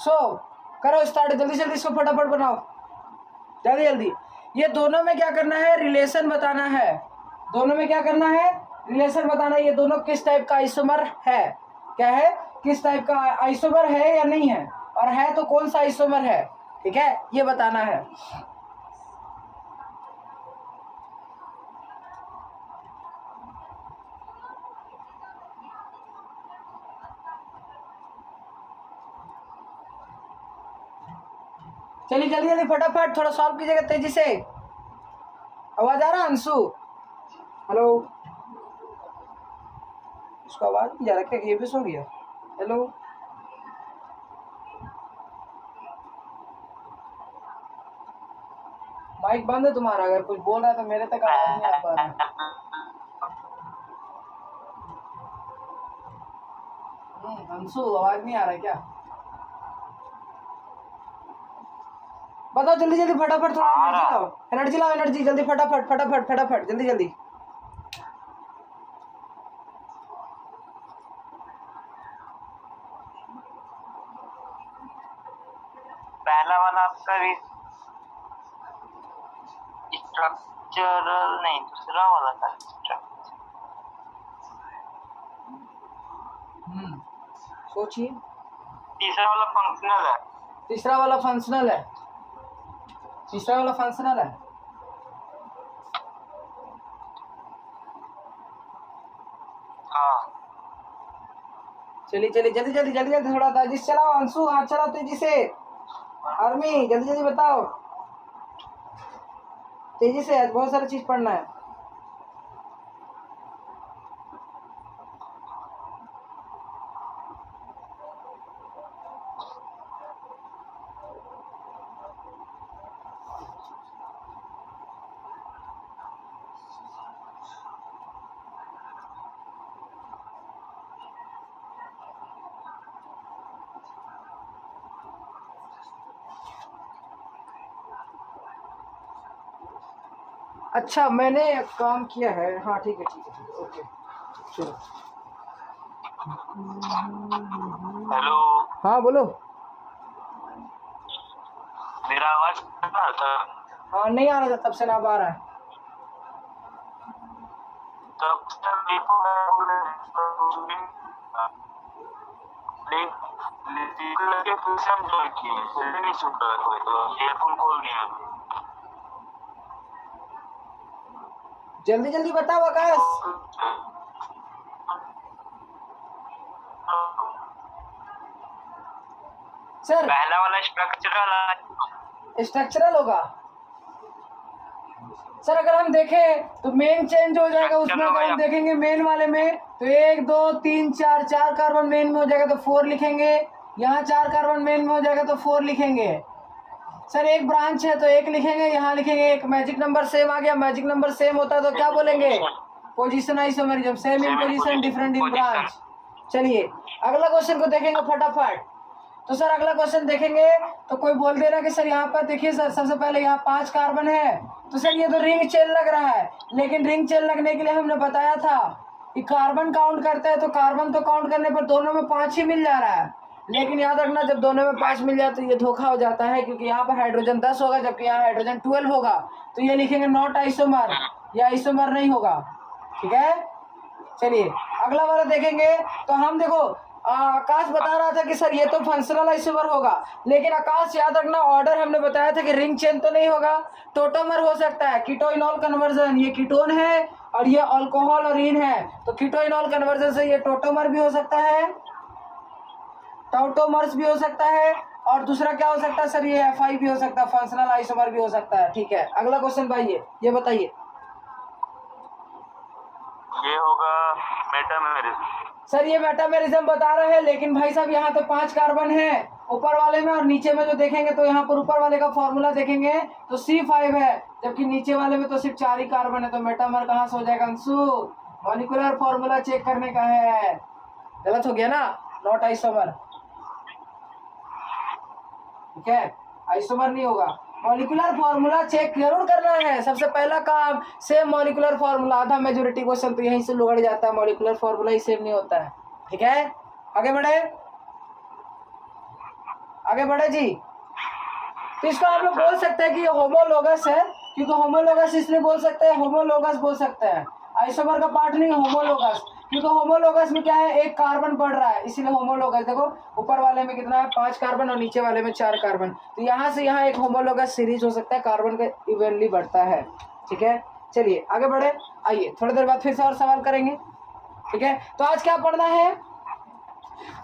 सो करो स्टार्ट, जल्दी जल्दी इसको फटाफट बनाओ, जल्दी जल्दी। ये दोनों में क्या करना है, रिलेशन बताना है। दोनों में क्या करना है, रिलेशन बताना है। ये दोनों किस टाइप का आइसोमर है, क्या है, किस टाइप का आइसोमर है या नहीं है, और है तो कौन सा आइसोमर है, ठीक है, ये बताना है। चलिए जल्दी जल्दी फटाफट थोड़ा सॉल्व कीजिएगा तेजी से। आवाज आ रहा है अंशु? हेलो, इसको आवाज नहीं जा रहा क्या, ये भी सो गया? हेलो, माइक बंद है तुम्हारा, अगर कुछ बोल रहा है तो मेरे तक आवाज नहीं आ पा रहा। अंशु आवाज नहीं आ रहा है क्या? बताओ जल्दी जल्दी फटाफट, थोड़ा एनर्जी लाओ, एनर्जी लाओ, एनर्जी, जल्दी फटाफट फटाफट फटाफट, जल्दी जल्दी। पहला वाला आपका भी स्ट्रक्चरल नहीं, दूसरा वाला था सोचिए। तीसरा वाला फंक्शनल है, तीसरा वाला फंक्शनल है, तीसरा वाला फंक्शनल है। हाँ चलिए चलिए जल्दी जल्दी जल्दी जल्दी, थोड़ा तेजी से चलाओ अंशु, हाथ चलाओ तेजी से। आर्मी जल्दी जल्दी बताओ तेजी से, आज बहुत सारा चीज पढ़ना है। अच्छा मैंने काम किया है, हाँ ठीक है ठीक है ठीक है, ओके चलो। हेलो, हाँ बोलो। मेरा आवाज आ रहा था? हाँ नहीं आ रहा था तब से, ना अब आ रहा है। तब से देखो लगे ट्यूशन ज्वाइन किए, फिर भी नहीं सुन रहा कोई, तो ईयरफोन खोल दिया। जल्दी जल्दी बताओ आकाश। सर पहला वाला स्ट्रक्चरल, स्ट्रक्चरल होगा सर। अगर हम देखें तो मेन चेंज हो जाएगा उसमें, अगर हम देखेंगे मेन वाले में तो 1 2 3 4 4 कार्बन मेन में हो जाएगा तो 4 लिखेंगे, यहाँ 4 कार्बन मेन में हो जाएगा तो 4 लिखेंगे। सर एक ब्रांच है तो 1 लिखेंगे, यहाँ लिखेंगे 1। मैजिक नंबर सेम आ गया, मैजिक नंबर सेम होता है तो क्या बोलेंगे, position isomerism, same in position different in branch. चलिए अगला क्वेश्चन को देखेंगे फटाफट। तो सर अगला क्वेश्चन देखेंगे तो कोई बोल दे रहा है कि सर यहाँ पर देखिए सर, सबसे पहले यहाँ 5 कार्बन है, तो सर ये तो रिंग चेन लग रहा है, लेकिन रिंग चेन लगने के लिए हमने बताया था कि कार्बन काउंट करते हैं तो कार्बन तो काउंट करने पर दोनों में 5 ही मिल जा रहा है, लेकिन याद रखना जब दोनों में 5 मिल जाए तो ये धोखा हो जाता है, क्योंकि यहाँ पर हाइड्रोजन 10 होगा जबकि यहाँ हाइड्रोजन 12 होगा, तो ये लिखेंगे नॉट आइसोमर, या आइसोमर नहीं होगा, ठीक है। चलिए अगला वाला देखेंगे तो हम देखो आकाश बता रहा था कि सर ये तो फंक्शनल आइसोमर होगा, लेकिन आकाश याद रखना ऑर्डर हमने बताया था कि रिंग चेन तो नहीं होगा, टोटोमर हो सकता है, कीटोइनॉल कन्वर्जन, ये कीटोन है और ये अल्कोहल और इन है, तो कीटोइनॉल कन्वर्जन से ये टोटोमर भी हो सकता है, टोटोमर्स भी हो सकता है, और दूसरा क्या हो सकता है सर, ये एफआई भी हो सकता है, फंक्शनल आइसोमर भी हो सकता है, ठीक है। अगला क्वेश्चन भाई ये बताइए। ये होगा मेटामेरिज्म। सर ये मेटामेरिज्म बता रहे हैं, लेकिन भाई साहब यहाँ तो 5 कार्बन है ऊपर वाले में, और नीचे में जो देखेंगे तो यहाँ पर ऊपर वाले का फॉर्मूला देखेंगे तो C5 है, जबकि नीचे वाले में तो सिर्फ 4 ही कार्बन है, तो मेटामर कहाँ से हो जाएगा अंशु, मॉलिक्यूलर फॉर्मूला चेक करने का है, गलत हो गया ना, नॉट आइसोमर, ठीक है, आइसोमर नहीं होगा। मॉलिक्यूलर फॉर्मूला चेक जरूर करना है, सबसे पहला काम सेम मॉलिक्यूलर फॉर्मूला, आधा मेजोरिटी क्वेश्चन तो यहीं से लुगड़ जाता है, मॉलिक्यूलर फॉर्मूला ही सेम नहीं होता है, ठीक है। आगे बढ़े, आगे बढ़े जी। तो इसको हम लोग बोल सकते हैं कि ये होमोलोगस है, क्योंकि होमोलोगस इसलिए बोल सकते हैं, होमोलोगस बोल सकते हैं, आइसोमर का पार्ट नहीं, होमोलोगस, क्योंकि होमोलोगस में क्या है, एक कार्बन बढ़ रहा है, इसीलिए होमोलोगस। देखो ऊपर वाले में कितना है, 5 कार्बन और नीचे वाले में 4 कार्बन, तो यहाँ से यहाँ एक होमोलोगस सीरीज हो सकता है, कार्बन का इवनली बढ़ता है। ठीक है, चलिए आगे बढ़े। आइए थोड़ी देर बाद फिर से और सवाल करेंगे। ठीक है, तो आज क्या पढ़ना है,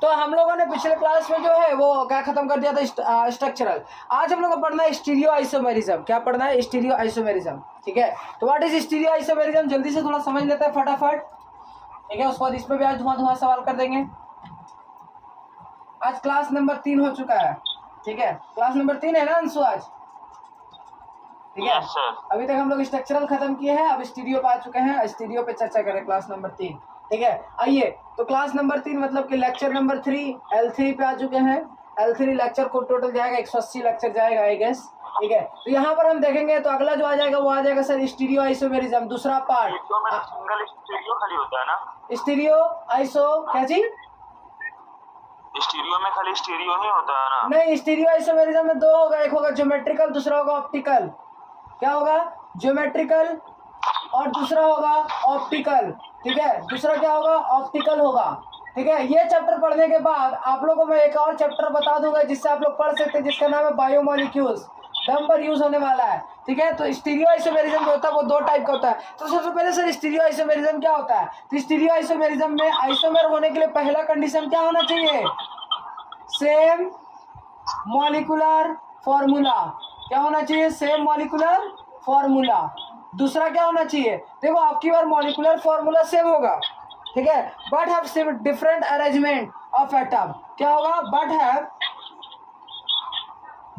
तो हम लोगों ने पिछले क्लास में जो है वो क्या खत्म कर दिया था, स्ट्रक्चरल। आज हम लोग को पढ़ना है स्टीरियो आइसोमेरिज्म। क्या पढ़ना है, स्टीरियो आइसोमेरिज्म। ठीक है, तो व्हाट इज स्टीरियो आइसोमेरिज्म, जल्दी से थोड़ा समझ लेते हैं फटाफट। ठीक है, उसके बाद इस पे भी आज धुआं सवाल कर देंगे। आज क्लास नंबर 3 हो चुका है। ठीक है, क्लास नंबर 3 है ना अंशु आज? ठीक है, अभी तक हम लोग स्ट्रक्चरल खत्म किए हैं, अब स्टीरियो पे आ चुके हैं, स्टीरियो पे चर्चा करें, क्लास नंबर 3। ठीक है, आइए तो क्लास नंबर 3 मतलब कि लेक्चर नंबर 3 L3 पे आ चुके हैं। L3 लेक्चर को टोटल जाएगा 180 लेक्चर जाएगा आई गेस। ठीक है, तो यहाँ पर हम देखेंगे तो अगला जो आ जाएगा वो आ जाएगा सर स्टीरियो आइसोमेरिज्म, दूसरा पार्ट। सिंगल स्टीरियो खाली होता है ना, स्टीरियो आइसो क्या जी, स्टीरियो में खाली स्टीरियो ही होता है ना? नहीं, स्टीरियो आइसोमेरिज्म में 2 होगा, एक होगा ज्योमेट्रिकल, दूसरा होगा ऑप्टिकल। क्या होगा, ज्योमेट्रिकल और दूसरा होगा ऑप्टिकल। ठीक है, दूसरा क्या होगा, ऑप्टिकल होगा। ठीक है, ये चैप्टर पढ़ने के बाद आप लोगों को मैं एक और चैप्टर बता दूंगा जिससे आप लोग पढ़ सकते हैं, जिसका नाम है बायोमोलिक्यूल्स, दम पर यूज होने वाला है। ठीक है, तो स्टीरियो आइसोमेरिज्म जो होता है वो 2 टाइप का होता है। तो सबसे पहले सर स्टीरियो आइसोमेरिज्म क्या होता है, तो स्टीरियो आइसोमेरिज्म में आइसोमेर होने के लिए पहला कंडीशन क्या होना चाहिए, सेम मॉलिक्यूलर फॉर्मूला। क्या होना चाहिए, सेम मॉलिक्यूलर फॉर्मूला। दूसरा क्या होना चाहिए, देखो आपकी बार मॉलिक्यूलर फॉर्मूला सेम होगा, ठीक है, but have different arrangement of atom. क्या होगा, but have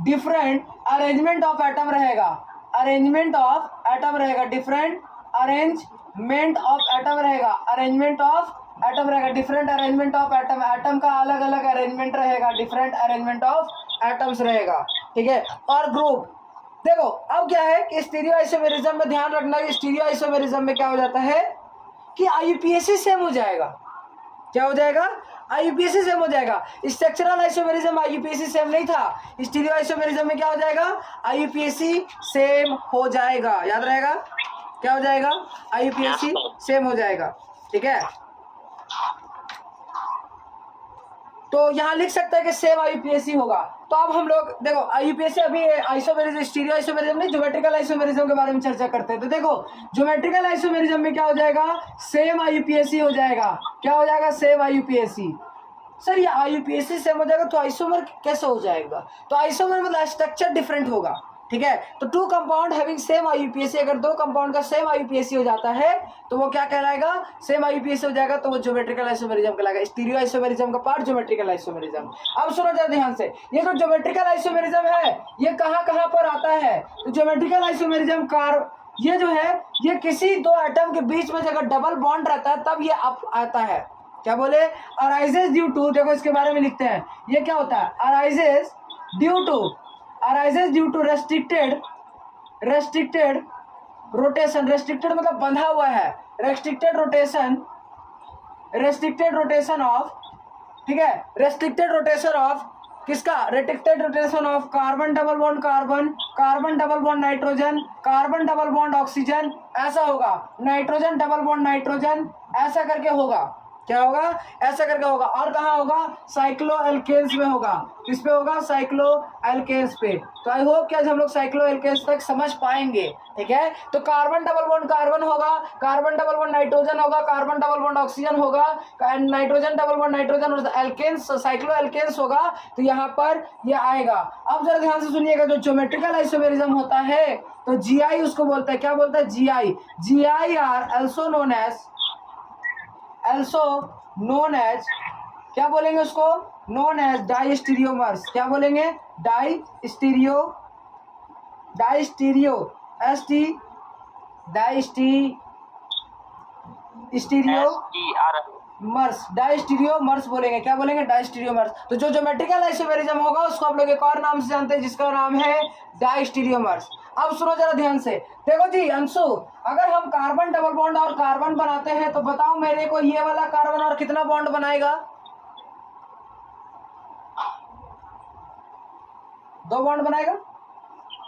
different arrangement of atom रहेगा, अरेंजमेंट ऑफ एटम रहेगा, डिफरेंट अरेंजमेंट ऑफ एटम रहेगा, अरेंजमेंट ऑफ एटम रहेगा, different arrangement of atom, atom का अलग अलग अरेंजमेंट रहेगा, डिफरेंट अरेंजमेंट ऑफ एटम्स रहेगा। ठीक है, और ग्रुप देखो अब क्या है कि स्टीरियो आइसोमेरिज्म में ध्यान रखना कि स्टीरियो आइसोमेरिज्म में क्या हो जाता है कि आईयूपीएसी सेम हो जाएगा। क्या हो जाएगा, आईयूपीएसी सेम हो जाएगा। स्ट्रक्चरल आइसोमेरिज्म आईयूपीएसी सेम नहीं था, स्टीरियो आइसोमेरिज्म में क्या हो जाएगा, आईयूपीएसी सेम हो जाएगा। याद रहेगा, क्या हो जाएगा, आईयूपीएसी सेम हो जाएगा। ठीक है, तो यहाँ लिख सकते हैं कि सेम आईयूपीएसी होगा। तो अब हम लोग देखो आईयूपीएसी अभी आइसोमेरिज्म, स्टीरियो आइसोमेरिज्म नहीं, ज्योमेट्रिकल आइसोमेरिज्म के बारे में चर्चा करते हैं। तो देखो ज्योमेट्रिकल आइसोमेरिज्म में क्या हो जाएगा, सेम आईयूपीएसी हो जाएगा। क्या हो जाएगा, सेम आईयूपीएसी। सर ये आईयूपीएसी सेम हो जाएगा तो आइसोमर कैसे हो जाएगा, तो आइसोमर मतलब स्ट्रक्चर डिफरेंट होगा। ठीक है, तो 2 कंपाउंड हैविंग सेम आईयूपीएसी, अगर 2 कंपाउंड का सेम आईयूपीएसी हो जाता है तो वो क्या कहलाएगा, सेम आईयूपीएसी हो जाएगा, तो वो ज्योमेट्रिकल आइसोमेरिज्म कहलाएगा। स्टीरियो आइसोमेरिज्म का पार्ट ज्योमेट्रिकल आइसोमेरिज्म। अब सुनो जरा ध्यान से, ये जो ज्योमेट्रिकल आइसोमेरिज्म है ये कहाँ कहाँ पर आता है, तो ज्योमेट्रिकल आइसोमेरिज्म ये जो है ये किसी 2 एटम के बीच में अगर डबल बॉन्ड रहता है तब ये आता है। क्या बोले, अराइजेस ड्यू टू, देखो इसके बारे में लिखते हैं, ये क्या होता है, arises due to restricted rotation, restricted मतलब बंधा हुआ है, रेस्ट्रिक्टेड रोटेशन ऑफ, ठीक है, रेस्ट्रिक्टेड रोटेशन ऑफ किसका, restricted rotation of carbon double bond carbon, carbon double bond nitrogen, carbon double bond oxygen, ऐसा होगा, नाइट्रोजन डबल बॉन्ड नाइट्रोजन, ऐसा करके होगा। क्या होगा, ऐसा करके होगा। और कहाँ होगा, साइक्लो एल्केन्स में होगा। किस पे होगा, साइक्लो एल्केन्स पे। तो आई होप कि आज हम लोग साइक्लो एल्केन्स तक समझ पाएंगे। ठीक है, तो कार्बन डबल बॉन्ड कार्बन होगा, कार्बन डबल बॉन्ड नाइट्रोजन होगा, कार्बन डबल बॉन्ड ऑक्सीजन होगा, नाइट्रोजन डबल बॉन्ड नाइट्रोजन और एल्केन्स साइक्लो एल्केन्स होगा, तो यहाँ पर ये आएगा। अब जरा ध्यान से सुनिएगा, जो ज्योमेट्रिकल आइसोमेरिज्म होता है तो जीआई उसको बोलता है। क्या बोलता है, GI are also known as क्या बोलेंगे उसको, नोन एज डाइस्टीरियोमर्स। क्या बोलेंगे, डाइस्टीरियो डाइस्टीरियोमर्स बोलेंगे। क्या बोलेंगे, डाइस्टीरियोमर्स। तो जो ज्योमेट्रिकल आइसोमेरिज्म होगा उसको आप लोग एक और नाम से जानते हैं जिसका नाम है डाइस्टीरियोमर्स। अब सुनो जरा ध्यान से, देखो जी अंशु, अगर हम कार्बन डबल बॉन्ड और कार्बन बनाते हैं तो बताओ मेरे को ये वाला कार्बन और कितना बॉन्ड बनाएगा, 2 बॉन्ड बनाएगा,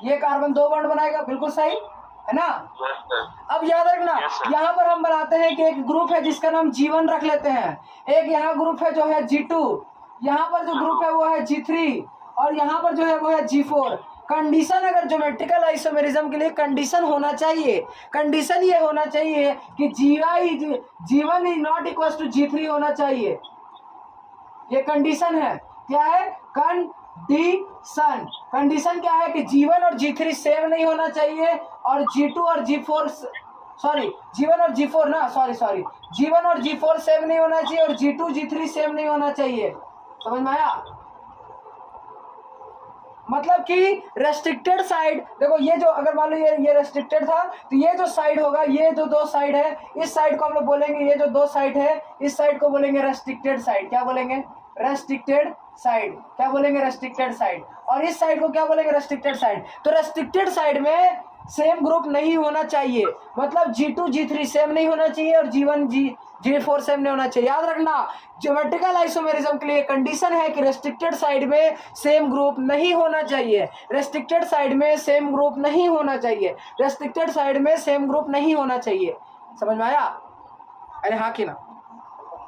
ये कार्बन 2 बॉन्ड बनाएगा, बिल्कुल सही है ना। Yes sir. अब याद रखना, Yes, sir. यहाँ पर हम बनाते हैं कि एक ग्रुप है जिसका नाम G1 रख लेते हैं, एक यहाँ ग्रुप है जो है G2, यहाँ पर जो ग्रुप है वो है G3 और यहाँ पर जो है वो है G4। कंडीशन अगर ज्योमेट्रिकल आइसोमेरिज्म के लिए कंडीशन होना चाहिए, कंडीशन ये होना चाहिए कि G1 is not equal to G3 होना चाहिए। ये कंडीशन है, क्या है कंडीशन। कंडीशन क्या है कि G1 और G3 सेम नहीं होना चाहिए और G2 और G4 सॉरी G1 और G4 ना सॉरी G1 और G4 सेम नहीं होना चाहिए और G2 G3 सेम नहीं होना चाहिए। समझ में आया? मतलब कि रेस्ट्रिक्टेड साइड, देखो ये जो अगर मान लो ये रेस्ट्रिक्टेड था तो ये जो साइड होगा, ये जो 2 साइड है, इस साइड को हम लोग बोलेंगे, ये जो 2 साइड है इस साइड को बोलेंगे रेस्ट्रिक्टेड साइड। क्या बोलेंगे? Restricted side. क्या बोलेंगे? Restricted side. और इस साइड को क्या बोलेंगे? Restricted side. तो रेस्ट्रिक्टेड साइड में सेम ग्रुप नहीं होना चाहिए, मतलब G2 G3 सेम नहीं होना चाहिए और G1 G4 सेम नहीं होना चाहिए। याद रखना, ज्योमेट्रिकल आइसोमेरिज्म के लिए कंडीशन है कि रेस्ट्रिक्टेड साइड में सेम ग्रुप नहीं होना चाहिए, रेस्ट्रिक्टेड साइड में सेम ग्रुप नहीं होना चाहिए, रेस्ट्रिक्टेड साइड में सेम ग्रुप नहीं होना चाहिए। समझ में आया? अरे हाँ कि ना?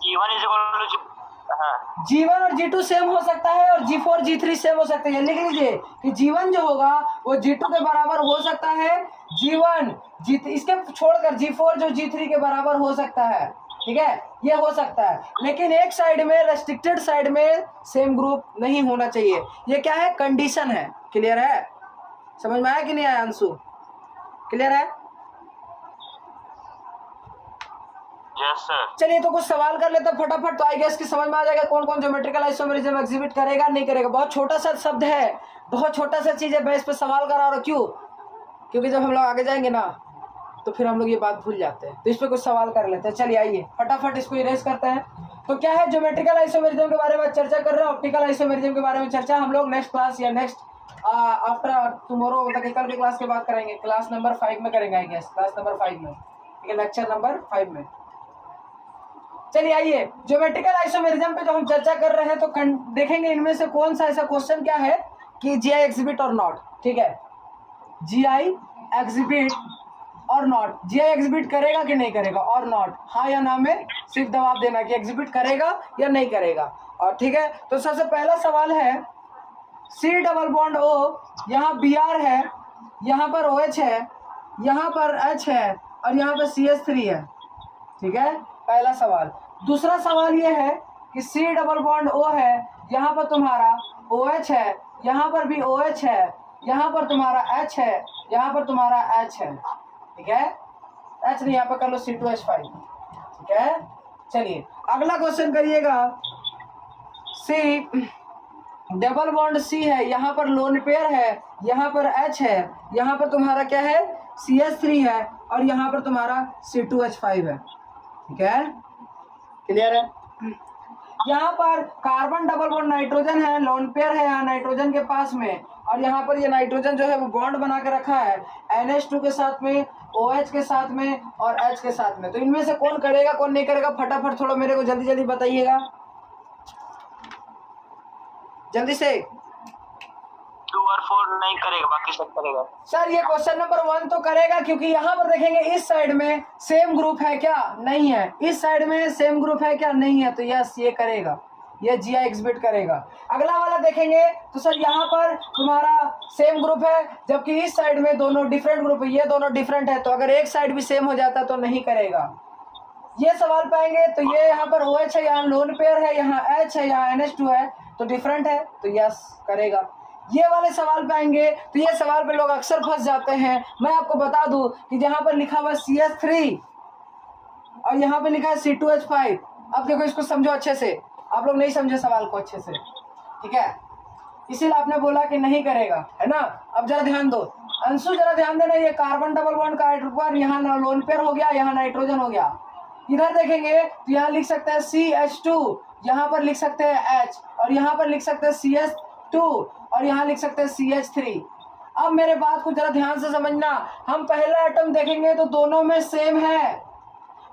G1 इज इक्वल टू हाँ G1 और G2 सेम हो सकता है और G4 G3 सेम हो सकते हैं। लिख लीजिए कि G1 जो होगा वो G2 के बराबर हो सकता है, इसके छोड़कर G4 जो G3 के बराबर हो सकता है। ठीक है, ये हो सकता है, लेकिन एक साइड में रेस्ट्रिक्टेड साइड में सेम ग्रुप नहीं होना चाहिए। ये क्या है? कंडीशन है। क्लियर है? समझ में आया कि नहीं आया अंशु? क्लियर है? Yes sir. चलिए तो कुछ सवाल कर लेते फटाफट, तो आई गेस कि समझ में आ जाएगा कौन कौन ज्योमेट्रिकल आइसोमेरिज्म एग्जिबिट करेगा नहीं करेगा। बहुत छोटा सा शब्द है, बहुत छोटा सा चीज है, मैं इस पे सवाल करा रहा हूँ। क्यों? क्योंकि जब हम लोग आगे जाएंगे ना तो फिर हम लोग ये बात भूल जाते हैं, तो इस पे कुछ सवाल कर लेते हैं। चलिए आइए फटाफट इसको इरेज करते हैं। तो क्या है? ज्योमेट्रिकल आइसोमेरिज्म के बारे में चर्चा कर रहे हैं, ऑप्टिकल आइसोमेरिज्म के बारे में चर्चा हम लोग नेक्स्ट क्लास या नेक्स्ट आफ्टर टुमारो, मतलब कल के क्लास के बाद करेंगे, क्लास नंबर 5 में करेंगे आई गेस, क्लास नंबर 5 में, ठीक है, लेक्चर नंबर 5 में। चलिए आइए, ज्योमेट्रिकल आइसोमेरिज्म पे जो हम चर्चा कर रहे हैं तो देखेंगे इनमें से कौन सा ऐसा क्वेश्चन क्या है कि GI एग्जिबिट और नॉट। ठीक है, GI एग्जिबिट और नॉट, GI एग्जिबिट करेगा कि नहीं करेगा और नॉट, हाँ या ना में सिर्फ जवाब देना कि एग्जिबिट करेगा या नहीं करेगा। और ठीक है, तो सबसे पहला सवाल है C डबल बॉन्ड O, यहाँ Br है, यहाँ पर OH है, यहाँ पर H है और यहाँ पर CH3 है। ठीक है, पहला सवाल। दूसरा सवाल ये है कि C डबल बॉन्ड O है, यहाँ पर तुम्हारा OH है, यहाँ पर भी OH है, यहाँ पर तुम्हारा H है, यहाँ पर तुम्हारा H है। ठीक है, H नहीं, यहाँ पर कर लो C2H5। ठीक है, चलिए अगला क्वेश्चन करिएगा। C डबल बॉन्ड C है, यहाँ पर लोन पेयर है, यहाँ पर H है, यहाँ पर तुम्हारा क्या है? CH3 है और यहाँ पर तुम्हारा C2H5 है। ठीक है, क्लियर है? यहाँ पर कार्बन डबल बॉन्ड नाइट्रोजन है, लोन पेयर है यहाँ नाइट्रोजन के पास में, और यहाँ पर ये नाइट्रोजन जो है वो बॉन्ड बना के रखा है NH2 के साथ में, OH के साथ में और H के साथ में। तो इनमें से कौन करेगा कौन नहीं करेगा, फटाफट थोड़ा मेरे को जल्दी जल्दी बताइएगा, जल्दी से। 2 और 4 नहीं करेगा, बाकी सब करेगा। सर ये क्वेश्चन नंबर 1 तो करेगा, क्योंकि यहाँ पर देखेंगे इस साइड में सेम ग्रुप है क्या? नहीं है। इस साइड में सेम ग्रुप है क्या? नहीं है। तो यस ये करेगा, ये GI एग्जिबिट करेगा। अगला वाला देखेंगे तो सर यहाँ पर तुम्हारा सेम ग्रुप है, जबकि इस साइड में दोनों डिफरेंट ग्रुप है, ये दोनों डिफरेंट है, तो अगर एक साइड भी सेम हो जाता तो नहीं करेगा। ये सवाल पाएंगे तो ये यहाँ पर OH है, यहाँ लोन पेयर है, यहाँ H है, यहाँ NH2 है, तो डिफरेंट है, तो यस करेगा। ये वाले सवाल पाएंगे तो ये सवाल पे लोग अक्सर फंस जाते हैं। मैं आपको बता दूं कि जहाँ पर लिखा हुआ CH3 और यहाँ पे लिखा है C2H5। अब देखो इसको समझो अच्छे से, आप लोग नहीं समझे सवाल को अच्छे से, ठीक है, इसीलिए आपने बोला कि नहीं करेगा, है ना। अब जरा ध्यान दो अंशु, जरा ध्यान देना, ये कार्बन डबल बॉन्ड का हाइड्रोजन यहाँ लोन पेयर हो गया, यहाँ नाइट्रोजन हो गया। इधर देखेंगे तो यहाँ लिख सकते हैं CH2, यहाँ पर लिख सकते हैं H, और यहाँ पर लिख सकते हैं CH2 और यहाँ लिख सकते हैं CH3। अब मेरे बात को जरा ध्यान से समझना, हम पहला एटम देखेंगे तो दोनों में सेम है,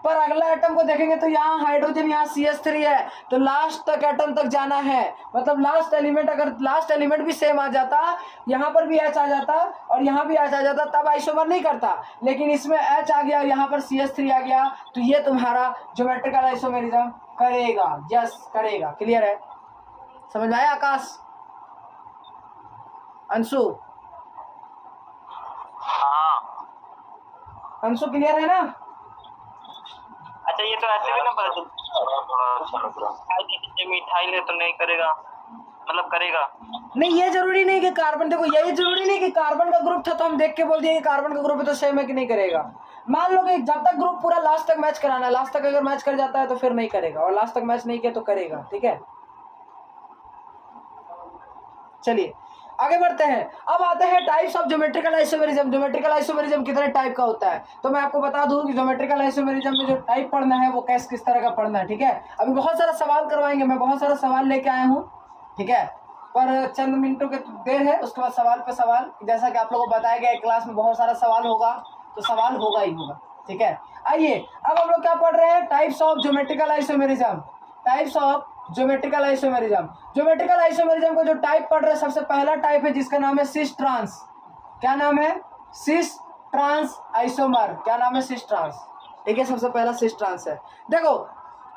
पर अगला एटम को देखेंगे तो यहाँ हाइड्रोजन, यहाँ CH3 है, तो लास्ट तक एटम तक जाना है, मतलब लास्ट एलिमेंट, अगर लास्ट एलिमेंट भी सेम आ जाता, यहाँ पर भी H आ जाता और यहाँ भी H आ जाता, तब आइसोमर नहीं करता, लेकिन इसमें H आ गया, यहाँ पर CH3 आ गया, तो ये तुम्हारा ज्योमेट्रिकल आइसोमेरिज्म करेगा। यस करेगा। क्लियर है? समझ में आया आकाश, अंशु? हाँ। अंशु क्लियर है ना? अच्छा ये तो ऐसे भी ना पता थोड़ा अच्छा लग रहा है। मिथाइल है तो नहीं करेगा, मतलब करेगा नहीं, ये जरूरी नहीं कि कार्बन, देखो यही जरूरी नहीं कि कार्बन का ग्रुप था तो हम देख के बोल दिए कि कार्बन का ग्रुप है तो सेम है कि नहीं करेगा। मान लो कि जब तक ग्रुप पूरा लास्ट तक मैच कराना है, लास्ट तक अगर मैच कर जाता है तो फिर नहीं करेगा, और लास्ट तक मैच नहीं किया तो करेगा। ठीक है, चलिए आगे बढ़ते हैं। अब आते हैं types of geometrical isomerism. Geometrical isomerism कितने टाइप का होता है, तो मैं आपको बता दूं कि ज्योमेट्रिकल आइसोमेरिज्म में जो टाइप पढ़ना है वो किस तरह का पढ़ना है। ठीक है, अभी बहुत सारा सवाल करवाएंगे, मैं बहुत सारा सवाल लेके आया हूँ। ठीक है, पर चंद मिनटों के देर है, उसके बाद सवाल पे सवाल, जैसा कि आप लोगों को बताया गया क्लास में बहुत सारा सवाल होगा, तो सवाल होगा ही होगा। ठीक है, आइए अब हम लोग क्या पढ़ रहे हैं, types of geometrical isomerism. Types of geometrical isomerism. Geometrical isomerism को जो टाइप पढ़ रहे हैं, सबसे पहला टाइप है जिसका नाम है सिस ट्रांस। क्या नाम है? Cis trans isomer. क्या नाम है? Cis trans. ठीक है, सबसे पहला सिस ट्रांस है। देखो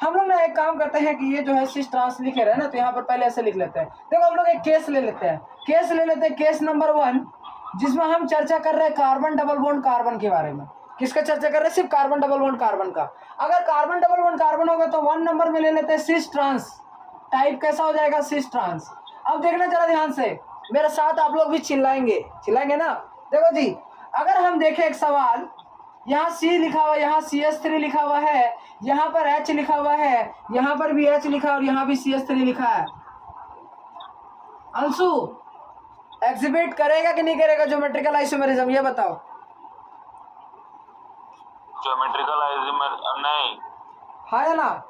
हम लोग ना एक काम करते हैं कि ये जो है सिस ट्रांस लिखे रहे हैं ना, तो यहाँ पर पहले ऐसे लिख लेते हैं। देखो हम लोग एक केस ले लेते हैं, केस नंबर 1, जिसमें हम चर्चा कर रहे हैं कार्बन डबल बॉन्ड कार्बन के बारे में। किसका चर्चा कर रहे हैं? सिर्फ कार्बन डबल बॉन्ड कार्बन का। अगर कार्बन डबल बॉन्ड कार्बन होगा तो 1 नंबर में ले लेते हैं सिस ट्रांस। टाइप कैसा हो जाएगा? Cis trans. अब देखना जरा ध्यान से, मेरे साथ आप लोग भी चिल्लाएंगे ना। देखो जी, अगर हम देखें एक सवाल, यहाँ C लिखा हुआ है, यहाँ CH3 लिखा हुआ है, यहाँ पर H लिखा हुआ है, यहाँ पर भी H लिखा है और यहाँ भी CH3 लिखा है। अंशु एग्जिबिट करेगा कि नहीं करेगा ज्योमेट्रिकल आइसोमेरिज्म, ये बताओ। ज्योमेट्रिकल आइसोमर नहीं। हाँ या ना?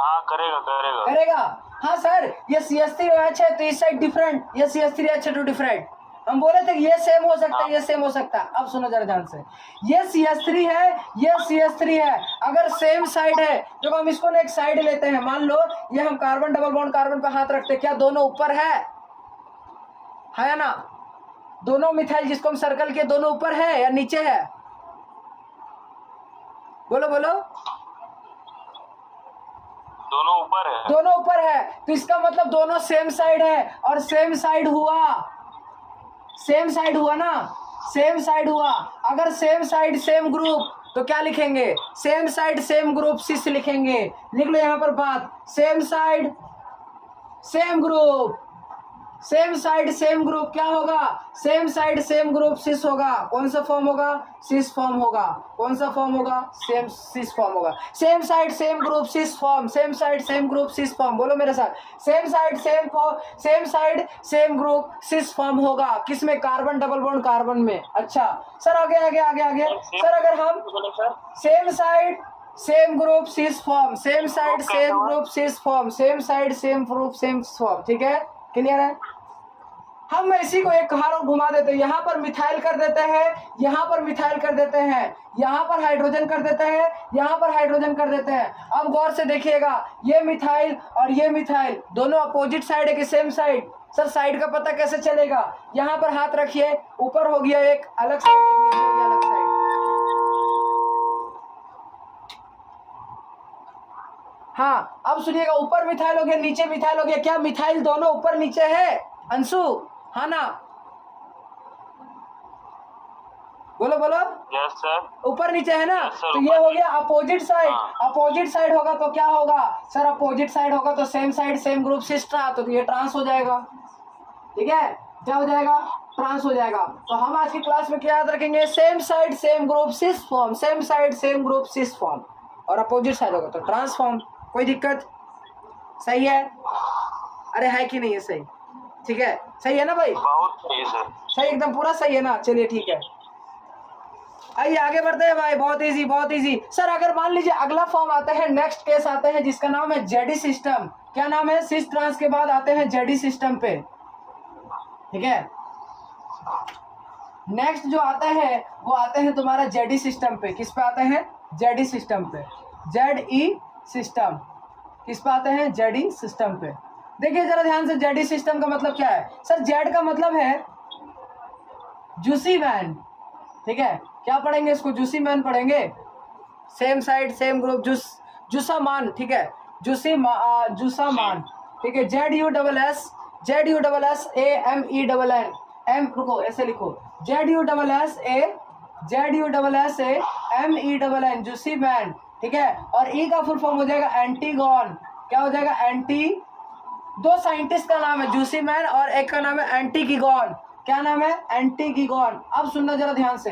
हाँ करेगा। हाँ सर, ये CH3 H है तो इस साइड डिफरेंट, ये CH3 H है तो डिफरेंट। हम बोले थे कि ये सेम हो सकता है, ये सेम हो सकता है। अब सुनो जरा ध्यान से, ये CH3 है, ये CH3 है, अगर सेम साइड है तो हम इसको ना एक साइड लेते हैं। मान लो ये हम कार्बन डबल बॉन्ड कार्बन पे हाथ रखते हैं, क्या दोनों ऊपर है या ना? दोनों मिथाइल जिसको हम सर्कल किए, दोनों ऊपर है या नीचे है? बोलो दोनों ऊपर है। दोनों ऊपर है, तो इसका मतलब दोनों सेम साइड है, और सेम साइड हुआ ना, सेम साइड हुआ। अगर सेम साइड सेम ग्रुप तो क्या लिखेंगे? सेम साइड सेम ग्रुप सिस लिखेंगे। लिख लो यहाँ पर बात, same side same group, same side same group क्या होगा? सेम साइड सेम ग्रुप सिस होगा। कौन सा फॉर्म होगा? सिस फॉर्म होगा। कौन सा फॉर्म होगा? सेम सिस फॉर्म होगा। Same side same group cis form, same side same group cis form. बोलो मेरे साथ, same side same group cis form होगा। किसमें? कार्बन डबल बॉन्ड कार्बन में। अच्छा सर, आगे सर, अगर हम same side same group cis form, same side same group cis form, same side same group same form. ठीक है, क्लियर है? हम इसी को एक हार और घुमा देते हैं, यहाँ पर मिथाइल कर देते हैं, यहाँ पर मिथाइल कर देते हैं, यहाँ पर हाइड्रोजन कर देते हैं, यहाँ पर हाइड्रोजन कर देते हैं। अब गौर से देखिएगा, ये मिथाइल और ये मिथाइल दोनों अपोजिट साइड है कि सेम साइड? सर साइड का पता कैसे चलेगा? यहाँ पर हाथ रखिए, ऊपर हो गया एक अलग साइड, नीचे हो गया अलग साइड। हाँ अब सुनिएगा, ऊपर मिथाइल हो गया, नीचे मिथाइल हो गया। क्या मिथाइल दोनों ऊपर नीचे है अंशु? हाँ ना? बोलो यस सर। ऊपर नीचे है ना? सर, तो ये हो गया अपोजिट साइड। हाँ। अपोजिट साइड होगा तो क्या होगा सर? अपोजिट साइड होगा तो same side same group sister, तो ये ट्रांस हो जाएगा। ठीक है, क्या हो जाएगा? ट्रांस हो जाएगा। तो हम आज की क्लास में क्या याद रखेंगे? Same side same group cis form, same side same group cis form, और अपोजिट साइड होगा तो ट्रांसफॉर्म। कोई दिक्कत? सही है? अरे है कि नहीं है? सही, ठीक है, सही है ना भाई? बहुत सही सर। सही, एकदम पूरा सही है ना? चलिए ठीक है, आइए आगे बढ़ते हैं भाई। बहुत इजी सर। अगर मान लीजिए अगला फॉर्म आता है, नेक्स्ट केस आते हैं जिसका नाम है जेडी सिस्टम। क्या नाम है? सिस ट्रांस के बाद आते हैं जेडी सिस्टम पे। ठीक है, नेक्स्ट जो आता है वो आते हैं तुम्हारा जेडी सिस्टम पे। किस पे आते हैं? जेडी सिस्टम पे। जेड सिस्टम किस पे आते हैं? जेडी सिस्टम पे। देखिए जरा ध्यान से, जेडी सिस्टम का मतलब क्या है? सर जेड का मतलब है जूसी मैन, ठीक है? क्या पढ़ेंगे इसको? जूसी मैन पढ़ेंगे। सेम साइड सेम ग्रुप, जूसा मान, ठीक है? जूसा मान, ठीक है? ZUSSAMENN एम, रुको ऐसे लिखो, ZUSSAMENN जूसी मैन, ठीक है? और ई का फुल फॉर्म हो जाएगा एंटीगॉन। क्या हो जाएगा? एंटी। दो साइंटिस्ट का नाम है जूसी मैन और एक का नाम है एंटीगीगॉन। क्या नाम है? एंटीगीगॉन। अब सुनना जरा ध्यान से,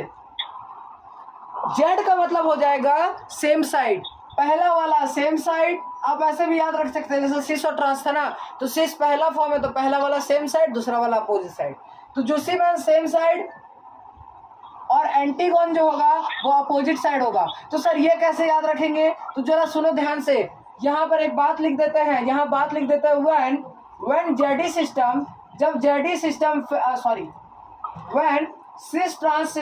जेड का मतलब हो जाएगा सेम साइड, पहला वाला सेम साइड। आप ऐसे भी याद रख सकते हैं, जैसे सिस और ट्रांस था ना, तो सिस पहला फॉर्म है तो पहला वाला सेम साइड, दूसरा वाला अपोजिट साइड। तो जूसी मैन सेम साइड और एंटीगॉन जो होगा वो अपोजिट साइड होगा। तो सर ये कैसे याद रखेंगे? तो जरा सुनो ध्यान से, यहाँ पर एक बात लिख देते हैं, यहाँ बात लिख देते हैं, व्हेन जेडी सिस्टम, जब ZE system when cis trans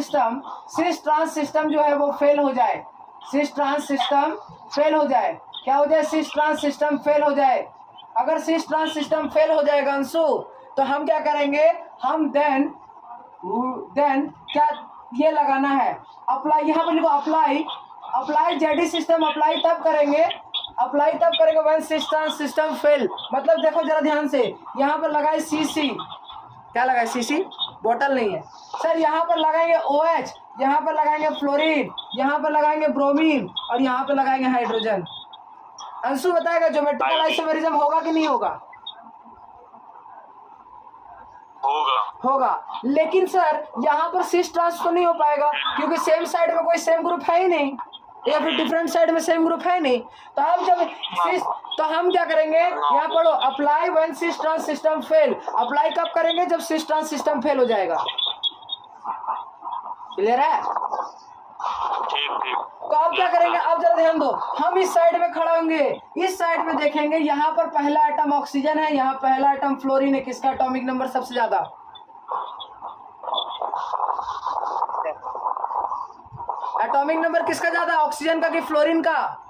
system जो है वो फेल हो जाए, सिस ट्रांस सिस्टम फेल हो जाए। क्या हो जाए? सिस ट्रांस सिस्टम फेल हो जाए। अगर सिस ट्रांस सिस्टम फेल हो जाएगा अंशु, तो हम क्या करेंगे? हम देन क्या ये लगाना है? अप्लाई। यहाँ पर लिखो अप्लाई जेडी सिस्टम। अप्लाई तब करेंगे when cis trans system fail. मतलब देखो जरा ध्यान से, यहाँ पर लगाए सीसी। क्या लगाए? सीसी, बोतल नहीं है सर। यहाँ पर लगाएंगे OH, यहाँ पर लगाएंगे फ्लोरीन, यहाँ पर लगाएंगे ब्रोमीन और यहाँ पर लगाएंगे हाइड्रोजन। अंशु बताएगा ज्योमेट्रिकल आइसोमेरिज्म होगा कि नहीं होगा? होगा। लेकिन सर यहाँ पर सिस ट्रांस तो नहीं हो पाएगा, क्योंकि सेम साइड में कोई सेम ग्रुप है ही नहीं, या फिर डिफरेंट साइड में सेम ग्रुप है नहीं। तो हम जब तो हम क्या करेंगे? यहाँ पढ़ो, apply when cis trans system fail. Apply कब करेंगे? जब सिस ट्रांस सिस्टम फेल हो जाएगा। क्लियर है? तो अब क्या करेंगे? अब जरा ध्यान दो, हम इस साइड में खड़े होंगे, इस साइड में देखेंगे, यहाँ पर पहला आइटम ऑक्सीजन है, यहाँ पहला आइटम फ्लोरीन है। किसका एटॉमिक नंबर सबसे ज्यादा? एटॉमिक नंबर किसका ज्यादा? ऑक्सीजन का कि फ्लोरीन का?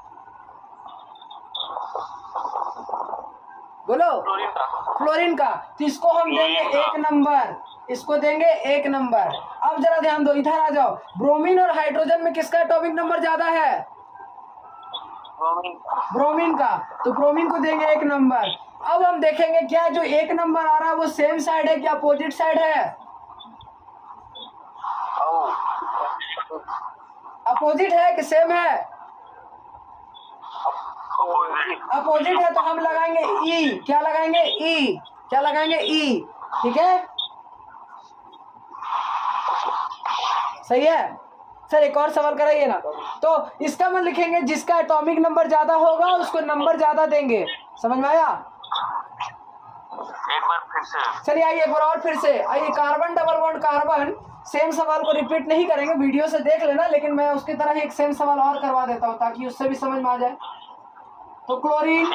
बोलो। फ्लोरीन का। तो इसको हम देंगे 1 नंबर, इसको देंगे 1 नंबर। अब जरा ध्यान दो, इधर आ जाओ। ब्रोमीन और हाइड्रोजन में किसका एटॉमिक नंबर ज्यादा है? ब्रोमीन का। तो ब्रोमीन को देंगे 1 नंबर। अब हम देखेंगे क्या जो 1 नंबर आ रहा है वो सेम साइड है कि अपोजिट साइड है? अपोजिट है कि सेम है? अपोजिट है। तो हम लगाएंगे ई। क्या लगाएंगे? ई। क्या लगाएंगे? ई। ठीक है, सही है सर। एक और सवाल कराइए ना। तो इसका मतलब लिखेंगे जिसका एटॉमिक नंबर ज्यादा होगा उसको नंबर ज्यादा देंगे। समझ में आया? एक बार फिर से। चलिए आइए एक बार और फिर से आइए। Carbon double bond carbon, same सवाल को रिपीट नहीं करेंगे, वीडियो से देख लेना, लेकिन मैं उसकी तरह ही एक सेम सवाल और करवा देता हूँ ताकि उससे भी समझ में आ जाए। तो क्लोरीन,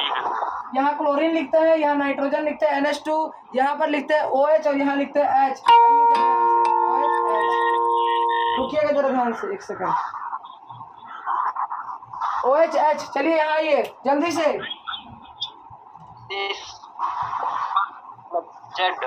यहाँ क्लोरीन लिखते हैं, यहाँ नाइट्रोजन लिखते हैं NH2, यहाँ पर लिखते हैं OH और यहाँ लिखते हैं H। रुकिएगा जरा ध्यान से 1 सेकंड। OH। चलिए यहाँ आइए जल्दी से। जेड।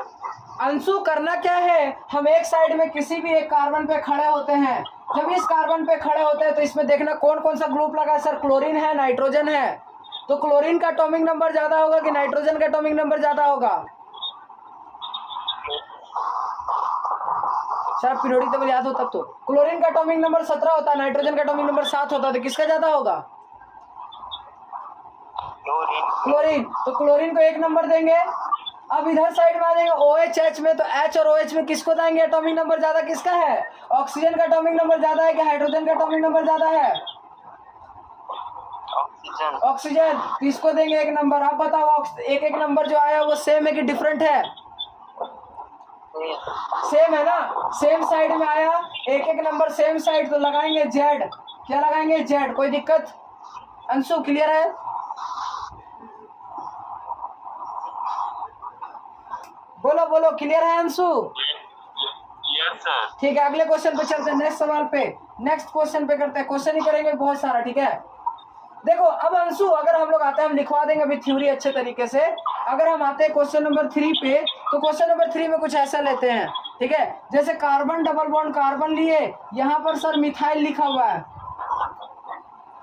अंशु करना क्या है? हम एक साइड में किसी भी एक कार्बन पे खड़े होते हैं। जब इस कार्बन पे खड़े होते हैं तो इसमें देखना कौन कौन सा ग्रुप लगा है। सर क्लोरीन है, नाइट्रोजन है। तो क्लोरीन का एटॉमिक नंबर ज्यादा होगा कि नाइट्रोजन का एटॉमिक नंबर ज्यादा होगा? सर पीरियोडिक टेबल याद हो तब तो। क्लोरीन का एटॉमिक नंबर 17 होता है, नाइट्रोजन का एटॉमिक नंबर 7 होता है। तो किसका ज्यादा होगा? क्लोरीन। तो क्लोरीन को 1 नंबर देंगे। अब इधर साइड में आ जाएंगे OH में। तो H और OH में किसको देंगे एटॉमिक नंबर ज्यादा? किसका है? ऑक्सीजन का एटॉमिक नंबर ज्यादा है कि हाइड्रोजन का एटॉमिक नंबर ज्यादा है? ऑक्सीजन। किसको देंगे 1 नंबर? आप बताओ, एक नंबर जो आया वो सेम है कि डिफरेंट है? सेम है ना, सेम साइड में आया, एक नंबर सेम साइड, तो लगाएंगे जेड। क्या लगाएंगे? जेड। कोई दिक्कत? अंशु क्लियर है? बोलो बोलो, क्लियर है अंशु? Yes sir. ठीक है, अगले क्वेश्चन पे चलते हैं, नेक्स्ट सवाल पे, नेक्स्ट क्वेश्चन पे करते हैं, क्वेश्चन ही करेंगे बहुत सारा। ठीक है, देखो अब अंशु, अगर हम लोग आते हैं, हम लिखवा देंगे अभी थ्योरी अच्छे तरीके से। अगर हम आते हैं क्वेश्चन नंबर 3 पे, तो क्वेश्चन नंबर 3 में कुछ ऐसा लेते हैं। ठीक है, जैसे कार्बन डबल बॉन्ड कार्बन लिए, यहाँ पर सर मिथाइल लिखा हुआ है।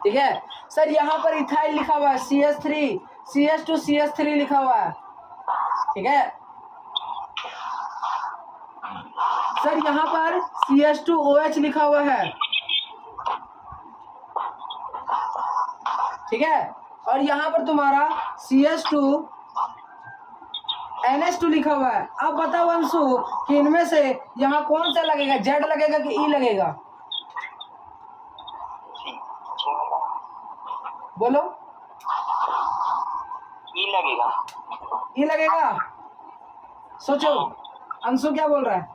ठीक है सर, यहाँ पर इथाइल लिखा हुआ है, CH3 CH2 CH3 लिखा हुआ है। ठीक है सर, यहाँ पर CH2OH लिखा हुआ है। ठीक है, और यहाँ पर तुम्हारा CH2NH2 लिखा हुआ है। अब बताओ अंशु कि इनमें से यहाँ कौन सा लगेगा, Z लगेगा कि E लगेगा? बोलो। ई लगेगा। E लगेगा? सोचो, अंशु क्या बोल रहा है?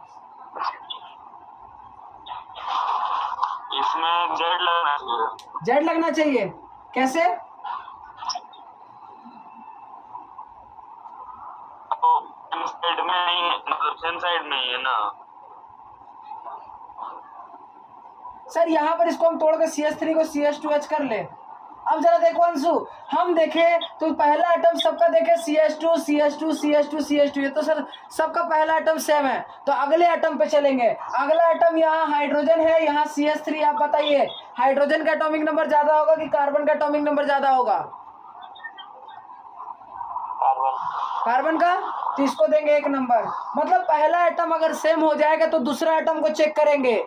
इसमें जेड लगना चाहिए। Z लगना चाहिए, कैसे? साइड में नहीं है, मतलब सेम साइड में ही है ना। सर यहाँ पर इसको हम तोड़ के CH3 को CH2H कर ले। अब जरा देखो अंशु, हम देखें तो पहला आइटम सबका देखें CH2 CH2 CH2 CH2, ये तो सर सबका पहला आइटम सेम है। तो अगले आइटम पे चलेंगे। अगला आइटम यहाँ हाइड्रोजन है, यहाँ CH3। आप बताइए हाइड्रोजन का एटॉमिक नंबर ज्यादा होगा कि कार्बन का एटॉमिक नंबर ज्यादा होगा? कार्बन का, तो इसको देंगे 1 नंबर। मतलब पहला आइटम अगर सेम हो जाएगा तो दूसरा आइटम को चेक करेंगे।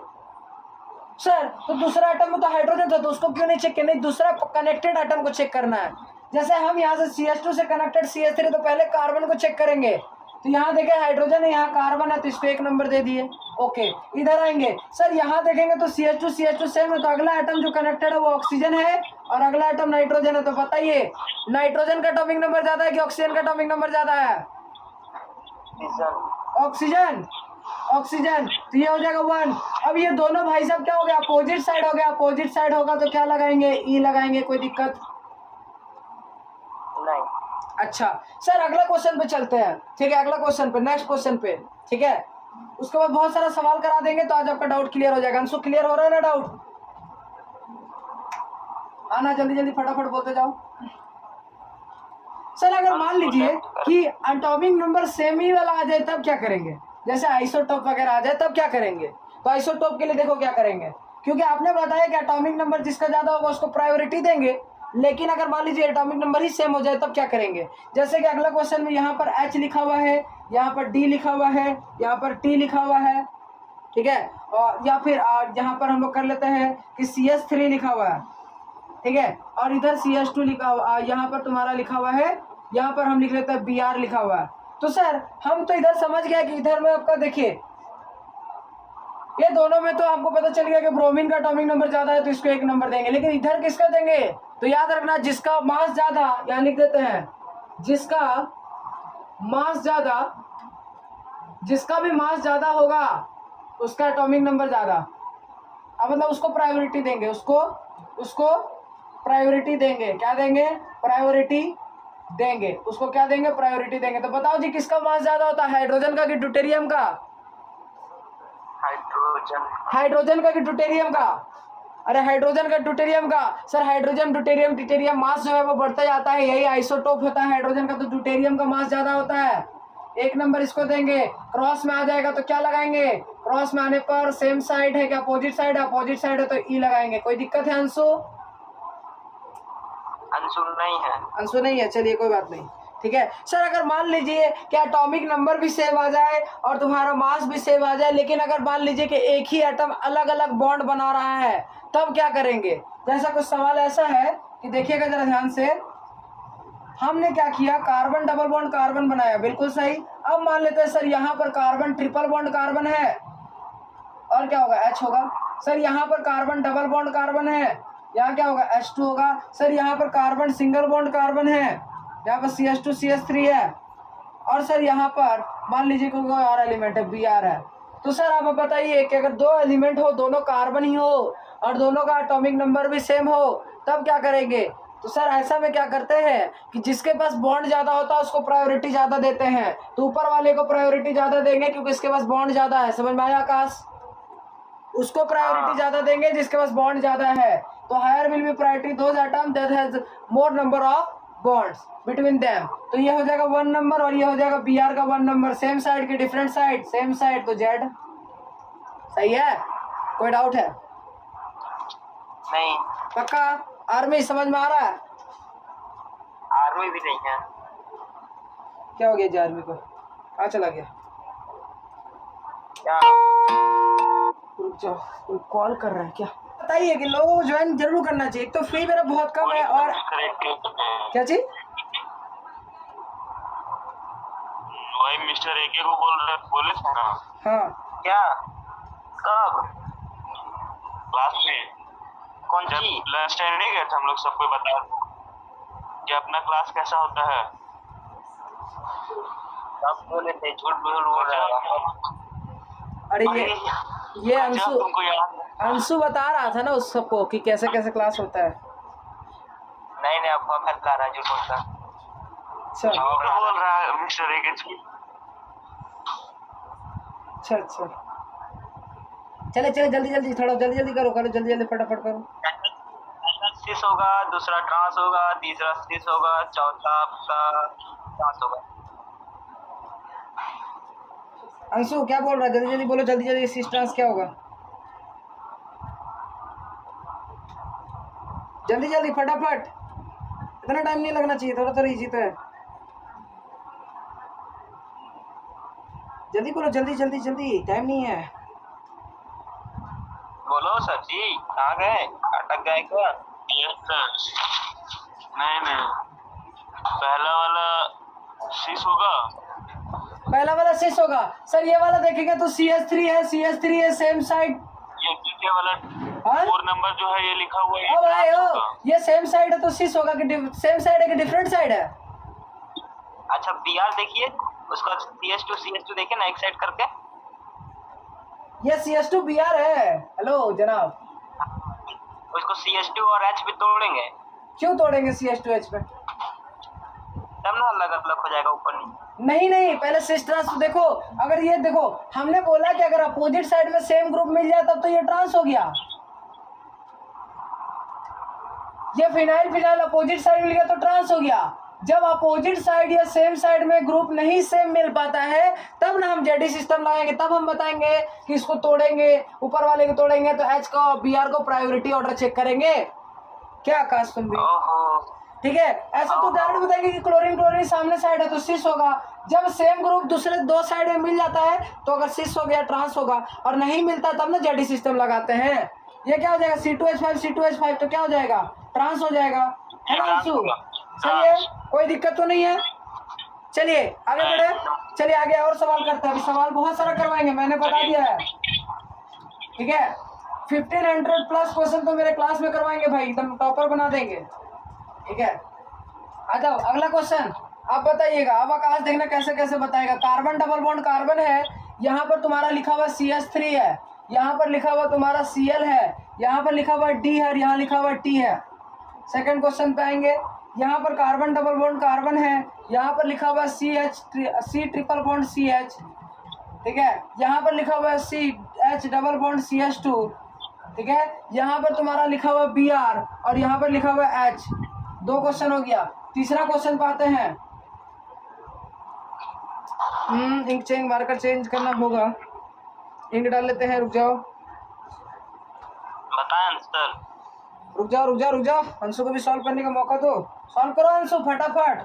सर तो दूसरा आइटम में तो हाइड्रोजन था, तो उसको क्यों नहीं चेक किया? नहीं, दूसरा कनेक्टेड आइटम को चेक करना है। जैसे हम यहाँ से CH2 से कनेक्टेड CH3, तो पहले कार्बन को चेक करेंगे। तो यहाँ देखें हाइड्रोजन है, यहाँ कार्बन है, तो इसको 1 नंबर दे दिए। ओके, इधर आएंगे सर, यहाँ देखेंगे तो CH2 सेम है, तो अगला आइटम जो कनेक्टेड है वो ऑक्सीजन है और अगला आइटम नाइट्रोजन है। तो बताइए नाइट्रोजन का एटॉमिक नंबर ज्यादा है कि ऑक्सीजन का एटॉमिक नंबर ज्यादा है? Oxygen, oxygen. तो ये हो जाएगा 1। अब ये दोनों भाई साहब क्या हो गया, अपोजिट साइड हो गया। अपोजिट साइड होगा तो क्या लगाएंगे? ई लगाएंगे। कोई दिक्कत नहीं। अच्छा सर, अगला क्वेश्चन पे चलते हैं। ठीक है, अगला क्वेश्चन पे, नेक्स्ट क्वेश्चन पे। ठीक है, उसके बाद बहुत सारा सवाल करा देंगे तो आज आपका डाउट क्लियर हो जाएगा। अंशु क्लियर हो रहा है ना डाउट? आना जल्दी जल्दी, फटाफट बोलते जाओ। सर अगर मान लीजिए कि एटॉमिक नंबर सेम ही वाला आ जाए तब क्या करेंगे? जैसे आइसोटोप वगैरह आ जाए तब क्या करेंगे? तो आइसोटोप के लिए देखो क्या करेंगे, क्योंकि आपने बताया कि एटॉमिक नंबर जिसका ज्यादा होगा उसको प्रायोरिटी देंगे। लेकिन अगर मान लीजिए एटॉमिक नंबर ही सेम हो जाए तब क्या करेंगे? जैसे कि अगला क्वेश्चन में यहाँ पर H लिखा हुआ है, यहाँ पर D लिखा हुआ है, यहाँ पर T लिखा हुआ है। ठीक है, और या फिर यहाँ पर हम लोग कर लेते हैं कि CH3 लिखा हुआ है। ठीक है, और इधर CH2 लिखा हुआ, यहाँ पर तुम्हारा लिखा हुआ है, यहाँ पर हम लिख लेते हैं Br लिखा हुआ है। तो सर हम तो इधर समझ गए कि इधर में आपका देखिए ये दोनों में तो आपको पता चल गया कि ब्रोमीन का एटॉमिक नंबर ज्यादा है तो इसको 1 नंबर देंगे। लेकिन इधर किसका देंगे? तो याद रखना, जिसका मास ज्यादा, यहाँ लिख देते हैं, जिसका मास ज्यादा, जिसका भी मास ज्यादा होगा उसका एटॉमिक नंबर ज्यादा। अब मतलब उसको प्रायोरिटी देंगे, उसको प्रायोरिटी देंगे। क्या देंगे? प्रायोरिटी देंगे। उसको क्या देंगे? प्रायोरिटी देंगे। तो बताओ जी किसका मास ज्यादा होता है, हाइड्रोजन का कि ड्यूटेरियम का? हाइड्रोजन का कि ड्यूटेरियम का? अरे हाइड्रोजन का ड्यूटेरियम का। सर हाइड्रोजन ड्यूटेरियम ड्यूटेरियम मास जो है वो बढ़ता जाता है, यही आइसोटोप होता है हाइड्रोजन का, तो ड्यूटेरियम का मास ज्यादा होता है। 1 नंबर इसको देंगे। क्रॉस में आ जाएगा तो क्या लगाएंगे? क्रॉस में आने पर सेम साइड है क्या अपोजिट साइड है? अपोजिट साइड है तो ई लगाएंगे। कोई दिक्कत है अंशु? अंशु नहीं है। अंशु नहीं है, चलिए कोई बात नहीं। ठीक है सर, अगर मान लीजिए कि एटॉमिक नंबर भी सेम आ जाए और तुम्हारा मास भी सेम आ जाए, लेकिन अगर मान लीजिए कि एक ही एटम अलग अलग बॉन्ड बना रहा है तब क्या करेंगे? जैसा कुछ सवाल ऐसा है कि देखिएगा जरा ध्यान से। हमने क्या किया, कार्बन डबल बॉन्ड कार्बन बनाया, बिल्कुल सही। अब मान लेते हैं सर यहाँ पर कार्बन ट्रिपल बॉन्ड कार्बन है, और क्या होगा? H होगा। सर यहाँ पर कार्बन डबल बॉन्ड कार्बन है, यहाँ क्या होगा? H2 होगा। सर यहाँ पर कार्बन सिंगल बॉन्ड कार्बन है, यहाँ पर CH2 CH3 है, और सर यहाँ पर मान लीजिए कोई और एलिमेंट है Br है। तो सर आप बताइए कि अगर 2 एलिमेंट हो, दोनों कार्बन ही हो और दोनों का एटॉमिक नंबर भी सेम हो, तब क्या करेंगे? तो सर ऐसा में क्या करते हैं कि जिसके पास बॉन्ड ज्यादा होता है उसको प्रायोरिटी ज्यादा देते हैं, तो ऊपर वाले को प्रायोरिटी ज्यादा देंगे क्योंकि इसके पास बॉन्ड ज्यादा है। समझ में आया आकाश? उसको प्रायोरिटी ज्यादा देंगे जिसके पास बॉन्ड ज्यादा है। तो higher will be priority those atom that has more number of bonds between them. तो ये हो जाएगा 1 नंबर और ये हो जाएगा बी आर का 1 नंबर। सेम साइड की डिफरेंट साइड, सेम साइड तो जेड। सही है? कोई डाउट है? नहीं, पक्का? आर्मी समझ में आ रहा है? आर्मी भी नहीं है। क्या हो गया जी आर्मी को? कहाँ चला गया? क्या? रुक जाओ, कोई कॉल कर रहा है क्या? बताइए कि लोगों को ज्वाइन जरूर करना चाहिए। एक तो फी मेरा बहुत कम है और क्या चीज? वही मिस्टर एके को बोले थे ना। हाँ क्या? कब? क्लास में कौन जब सी? लंच टाइम नहीं गए थे हम लोग, सबको बता कि अपना क्लास कैसा होता है। सब बोले थे, झूठ बोल रहा है। अरे ये अंशु तुमको याद है? अंशु बता रहा था ना उस सबको कि कैसे कैसे क्लास होता है। नहीं नहीं, अफवाह फैला रहा है, झूठ बोलता। अच्छा झूठ बोल रहा है मिस्टर एके जी। अच्छा अच्छा, चले चले जल्दी जल्दी, थोड़ा जल्दी जल्दी करो करो, जल्दी जल्दी फटाफट करो। सिस होगा, दूसरा ट्रांस होगा, तीसरा सिस होगा, चौथा आपका ट्रांस होगा। अंशु क्या बोल रहा है? जल्दी जल्दी बोलो, जल्दी जल्दी। सिस्टेंस क्या होगा? जल्दी जल्दी फटाफट, इतना टाइम नहीं लगना चाहिए, थोड़ा थोड़ा इजी तो है। जल्दी बोलो, जल्दी जल्दी जल्दी, टाइम नहीं है। बोलो सर जी, कहाँ गए? अटक गए क्या? Yes sir. नहीं, पहला वाला शीश होगा। पहला वाला सिस होगा सर। ये वाला देखेंगे तो CH3 है, CH3 है, सेम साइड। ये पीछे वाला हाँ? 4 नंबर जो है ये लिखा हुआ है, ओ भाई ये ओ, होगा। ये सेम साइड है तो सिस होगा कि सेम साइड है कि डिफरेंट साइड है? अच्छा, BR देखिए, उसका CH2 देखिए ना, एक साइड करके। ये CH2 BR है। हेलो जनाब, उसको CH2 और H भी तोड़ेंगे, क्यों तोड़ेंगे CH2H पे? तब ना अलग अलग हो जाएगा ऊपर नीचे। नहीं, पहले सिस ट्रांस तो देखो। अगर ये देखो, हमने बोला कि अगर अपोजिट साइड में सेम ग्रुप मिल जाए तब तो ये ट्रांस हो गया। ये फिनाइल अपोजिट साइड मिल गया तो ट्रांस हो गया। जब अपोजिट साइड या सेम साइड में ग्रुप नहीं सेम मिल पाता है तब ना हम जेडी सिस्टम लगाएंगे, तब हम बताएंगे कि इसको तोड़ेंगे, ऊपर वाले को तोड़ेंगे तो H को BR को प्रायोरिटी ऑर्डर चेक करेंगे। क्या आकाश तुम भी? ओहो, ठीक है, ऐसा तो डायरेक्ट बताएंगे कि क्लोरीन सामने साइड है तो सिस होगा। जब सेम ग्रुप दूसरे दो साइड में मिल जाता है तो अगर सिस हो गया ट्रांस होगा, और नहीं मिलता तब ना जेडी सिस्टम लगाते हैं। ये क्या हो जाएगा? C2H5 तो क्या हो जाएगा? ट्रांस हो जाएगा, है ना अंशु? सही है, कोई दिक्कत तो नहीं है। चलिए आगे बढ़े, चलिए आगे और सवाल करते हैं। अभी सवाल बहुत सारा करवाएंगे, मैंने बता दिया है। ठीक है, 1500 प्लस क्वेश्चन तो मेरे क्लास में करवाएंगे भाई, एकदम टॉपर बना देंगे। ठीक है, आ जाओ अगला क्वेश्चन। आप बताइएगा, अब आकाश देखना कैसे कैसे बताएगा। कार्बन डबल बॉन्ड कार्बन है, यहाँ पर तुम्हारा लिखा हुआ CH3 है, यहाँ पर लिखा हुआ तुम्हारा Cl है, यहाँ पर लिखा हुआ D है और यहाँ लिखा हुआ T है। सेकंड क्वेश्चन पे आएंगे, यहाँ पर कार्बन डबल बॉन्ड कार्बन है, यहाँ पर लिखा हुआ C ट्रिपल बॉन्ड CH। ठीक है, यहाँ पर लिखा हुआ है CH डबल बॉन्ड CH2। ठीक है, यहाँ पर तुम्हारा लिखा हुआ BR और यहाँ पर लिखा हुआ H। 2 क्वेश्चन हो गया। तीसरा क्वेश्चन पाते हैं। इंक चेंज मार्कर चेंज करना होगा, इंक डाल लेते हैं। रुक जाओ बताएं आंसर। रुक जाओ, अंशु को भी सॉल्व करने का मौका दो। सॉल्व करो अंशु फटाफट,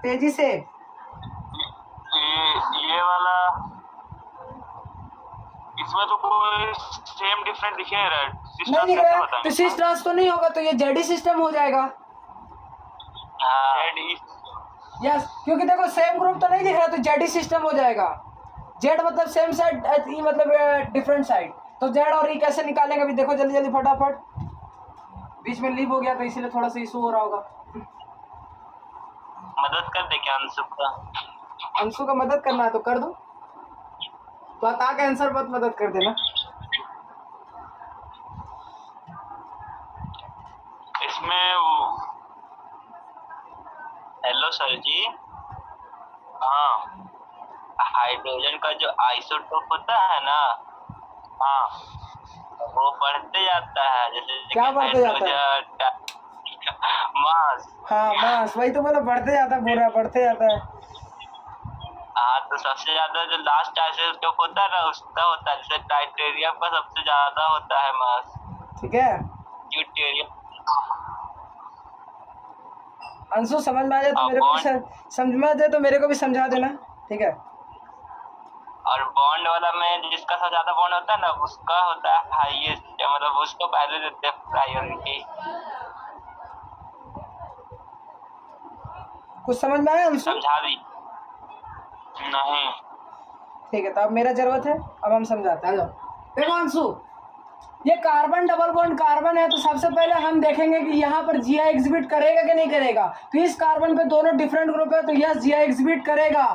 तेजी से। ये वाला, इसमें तो कोई सेम डिफरेंट दिख रहा है। नहीं दिख रहा है तो सिस ट्रांस तो नहीं होगा, तो ये जेडी सिस्टम हो जाएगा। यस, क्योंकि देखो सेम ग्रुप तो नहीं दिख रहा तो जेडी सिस्टम हो जाएगा। जेड मतलब सेम साइड, ई मतलब डिफरेंट साइड, तो जेड और ई कैसे निकालेंगे अभी देखो जल्दी जल्दी फटाफट। बीच में लीव हो गया तो इसीलिए थोड़ा सा इशू हो रहा होगा। मदद कर दे क्या अंशु का? अंशु का मदद करना है तो कर दो, तो बता के आंसर मत मदद कर देना। इसमें सर जी। हाँ, हाइड्रोजन का जो आइसोटोप होता है ना, हाँ, वो बढ़ते जाता है, जैसे क्या कि बढ़ते जाता है? हाइड्रोजन मास। हाँ मास, वही तो मतलब बढ़ते जाता है, पूरा बढ़ते जाता है। हाँ, तो सबसे ज्यादा जो लास्ट आइसोटोप होता है ना, उसका होता है, जैसे टाइटेरियम का सबसे ज्यादा होता है मास, ठीक है ड्यूटेरियम। अंशु, समझ में आ जाए तो और मेरे को भी बॉन्ड, समझ में आ जाए तो मेरे को भी समझा देना, ठीक है? और बॉन्ड वाला में जिसका सबसे ज्यादा बॉन्ड होता है ना, उसका होता है हाईएस्ट, मतलब उसको पहले देते हैं प्रायोरिटी। कुछ समझ में आया अंशु? समझा दी? नहीं। ठीक है, तो अब मेरा जरूरत है, अब हम समझाते हैं। आ जाओ। देखो अंशु, ये कार्बन डबल बॉन्ड कार्बन है, तो सबसे पहले हम देखेंगे कि यहाँ पर जीआई एग्जिबिट करेगा कि नहीं करेगा। तो इस कार्बन पे दोनों डिफरेंट ग्रुप है, तो यस जीआई एग्जिबिट करेगा।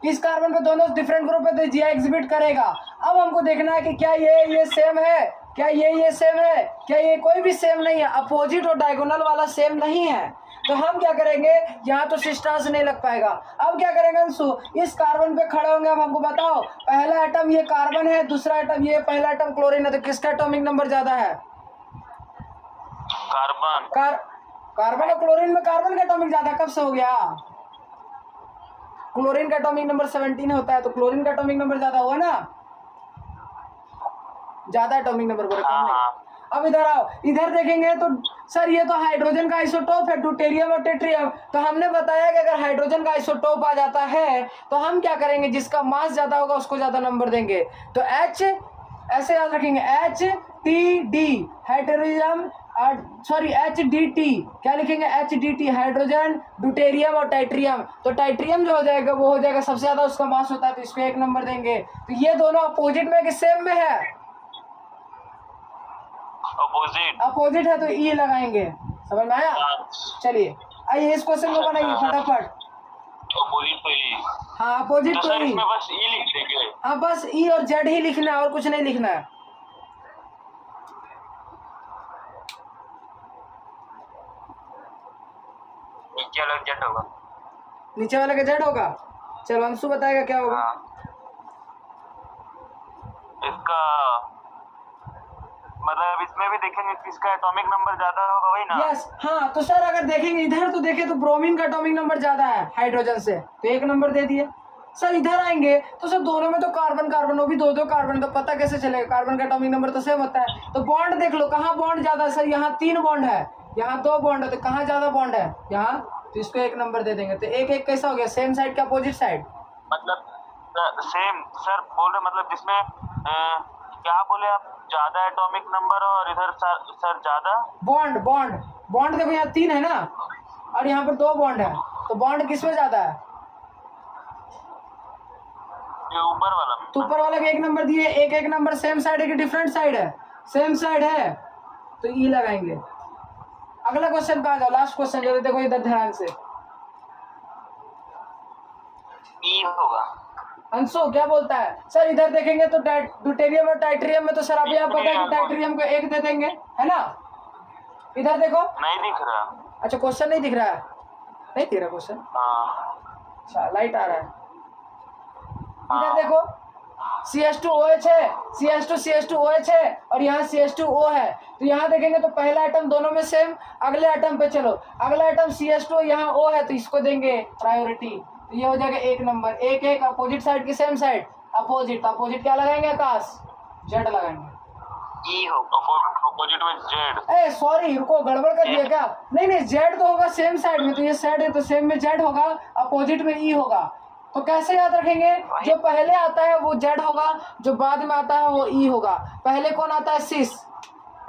इस कार्बन पे दोनों डिफरेंट ग्रुप है, तो जीआई एग्जिबिट करेगा। अब हमको देखना है कि क्या ये सेम है, क्या ये सेम है, क्या ये कोई भी सेम नहीं है, अपोजिट और डायगोनल वाला सेम नहीं है। तो हम क्या करेंगे, यहाँ तो सिस्टर्स नहीं लग पाएगा। अब क्या करेंगे अंशु, इस कार्बन पे खड़े होंगे। अब हमको बताओ, पहला एटम ये कार्बन है, दूसरा एटम ये, पहला एटम क्लोरीन है, तो किसका एटॉमिक नंबर ज्यादा है? कार्बन। कार्बन और क्लोरीन में कार्बन का एटॉमिक ज्यादा कब से हो गया? क्लोरीन का एटॉमिक नंबर 17 होता है, तो क्लोरीन का एटॉमिक नंबर ज्यादा हुआ ना, ज्यादा एटॉमिक नंबर को रखा हमने। अब इधर आओ, इधर देखेंगे तो सर ये तो हाइड्रोजन का आइसोटोप है, ड्यूटेरियम और ट्रिटियम। तो हमने बताया कि अगर हाइड्रोजन का आइसोटोप आ जाता है तो हम क्या करेंगे, जिसका मास ज्यादा होगा उसको ज्यादा नंबर देंगे। तो एच ऐसे याद रखेंगे, H T D hydrogen, sorry H D T, क्या लिखेंगे, H D T hydrogen, deuterium और टाइट्रियम। तो टाइट्रियम जो हो जाएगा वो हो जाएगा सबसे ज्यादा, उसका मास होता है, तो इसको 1 नंबर देंगे। तो ये दोनों अपोजिट में कि सेम में है? अपोजिट है, तो ई लगाएंगे। समझ में आया? चलिए आइए इस क्वेश्चन को बनाइए फटाफट। अपोजिट तो ई। हाँ अपोजिट तो तो सर ई। इसमें बस ई लिख देंगे? हाँ बस ई और जेड ही लिखना है, और कुछ नहीं लिखना है। नीचे वाला जेड होगा। नीचे वाले का जेड होगा। चलो अंशु बताएगा क्या होगा। हाँ। इसका मतलब इसमें भी देखेंगे किसका एटॉमिक नंबर ज्यादा होगा, वही ना? यस हाँ, तो सर अगर देखेंगे इधर तो देखें तो ब्रोमीन का एटॉमिक नंबर ज्यादा है हाइड्रोजन से, तो 1 नंबर दे दिए। सर इधर आएंगे तो सर दोनों में तो कार्बन कार्बन, वो भी दो कार्बन, तो पता कैसे चलेगा, कार्बन का एटॉमिक नंबर तो सेम होता है। तो बॉन्ड देख लो, कहाँ बॉन्ड ज्यादा है? सर यहाँ 3 बॉन्ड है, यहाँ 2 बॉन्ड है, तो कहाँ ज्यादा बॉन्ड है? यहाँ, तो इसको 1 नंबर दे देंगे। तो एक कैसा हो गया, सेम साइड का अपोजिट साइड। मतलब सेम सर बोल रहे, मतलब जिसमें क्या बोले आप, ज्यादा एटॉमिक नंबर और इधर सर ज्यादा बॉन्ड बॉन्ड देखो यहाँ 3 है ना, और यहाँ पर 2 बॉन्ड है, तो बॉन्ड किसमें ज्यादा है? ये ऊपर वाला। तो ऊपर वाला के 1 नंबर दिए, एक नंबर सेम साइड है कि डिफरेंट साइड है? सेम साइड है, तो ई लगाएंगे। अगला क्वेश्चन पे आ जाओ, लास्ट क्वेश्चन जो देखो इधर ध्यान से। ई होगा। अंशु क्या बोलता है? सर इधर देखेंगे तो ड्यूटेरियम और टाइट्रियम में तो सर अभी आप पता है कि टाइट्रियम को 1 दे देंगे, है ना? इधर देखो, नहीं दिख रहा। अच्छा क्वेश्चन नहीं दिख रहा है, नहीं दिख रहा क्वेश्चन। अच्छा लाइट आ रहा है। इधर देखो CH2OH है, CH2CH2OH है, और यहाँ CH2O है। तो यहाँ देखेंगे तो पहला आइटम दोनों में सेम। अगले आइटम पे चलो, अगला आइटम CH2 यहाँ O है, तो इसको देंगे प्रायोरिटी। तो ये हो जाएगा 1 नंबर। एक अपोजिट साइड की सेम साइड, अपोजिट क्या लगाएंगे आकाश? जेड लगाएंगे। ई हो अपोजिट में जेड। ए सॉरी रुको, गड़बड़ कर दिया क्या? नहीं जेड तो होगा सेम साइड में, तो ये साइड है तो सेम में जेड होगा, अपोजिट में ई होगा। तो कैसे याद रखेंगे, जो पहले आता है वो जेड होगा, जो बाद में आता है वो ई होगा। पहले कौन आता है? सिस,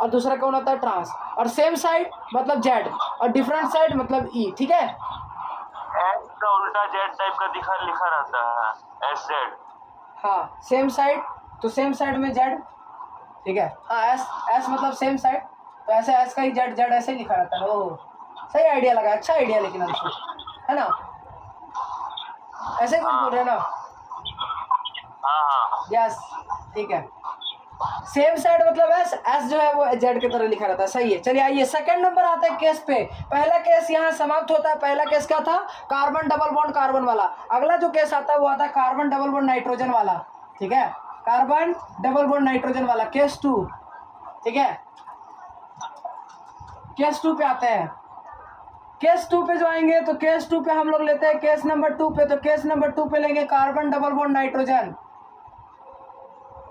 और दूसरा कौन आता है? ट्रांस। और सेम साइड मतलब जेड, और डिफरेंट साइड मतलब ई। ठीक है, एस का उल्टा जेड टाइप का लिखा रहता है, एस जेड। हाँ सेम साइड, तो सेम साइड में जेड। ठीक है, हाँ एस मतलब सेम साइड, तो ऐसे एस का ही जेड ऐसे ही लिखा रहता है। ओह सही आइडिया लगा, अच्छा आइडिया, लेकिन अंशु है ना, ऐसे कुछ बोल रहे ना? हाँ यस ठीक है। सेम साइड मतलब एस, एस जो है वो जेड की तरह लिखा रहता है, सही है। चलिए आइए सेकंड नंबर आता है केस पे। पहला केस यहाँ समाप्त होता है। पहला केस क्या था? कार्बन डबल बॉन्ड कार्बन वाला। अगला जो केस आता है वो आता है कार्बन डबल बॉन्ड नाइट्रोजन वाला, ठीक है, कार्बन डबल बॉन्ड नाइट्रोजन वाला, केस 2, ठीक है। केस 2 पे आते हैं। केस 2 पे जो आएंगे तो केस 2 पे हम लोग लेते हैं केस नंबर 2 पे, तो केस नंबर 2 पे लेंगे कार्बन डबल बॉन्ड नाइट्रोजन।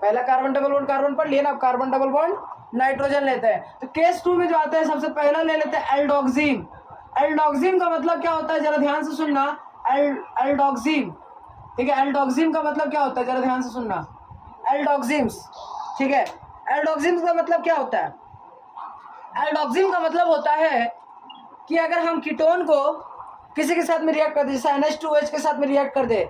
पहला कार्बन डबल बॉन्ड कार्बन पर लिए ना, अब कार्बन डबल बॉन्ड नाइट्रोजन लेते हैं। तो केस 2 में जो आता है सबसे पहला ले लेते हैं एल्डोक्सिम। एल्डोक्सिम का मतलब क्या होता है जरा ध्यान से सुनना। एल्डोक्सिम, ठीक है, एल्डोक्सिम का मतलब क्या होता है जरा ध्यान से सुनना। एल्डोक्सिम्स, ठीक है, एल्डोक्सिम्स का मतलब क्या होता है? एल्डोक्सिम का मतलब होता है कि अगर हम कीटोन को किसी के साथ में रिएक्ट कर दे, जैसे NH2OH के साथ में रिएक्ट कर दे,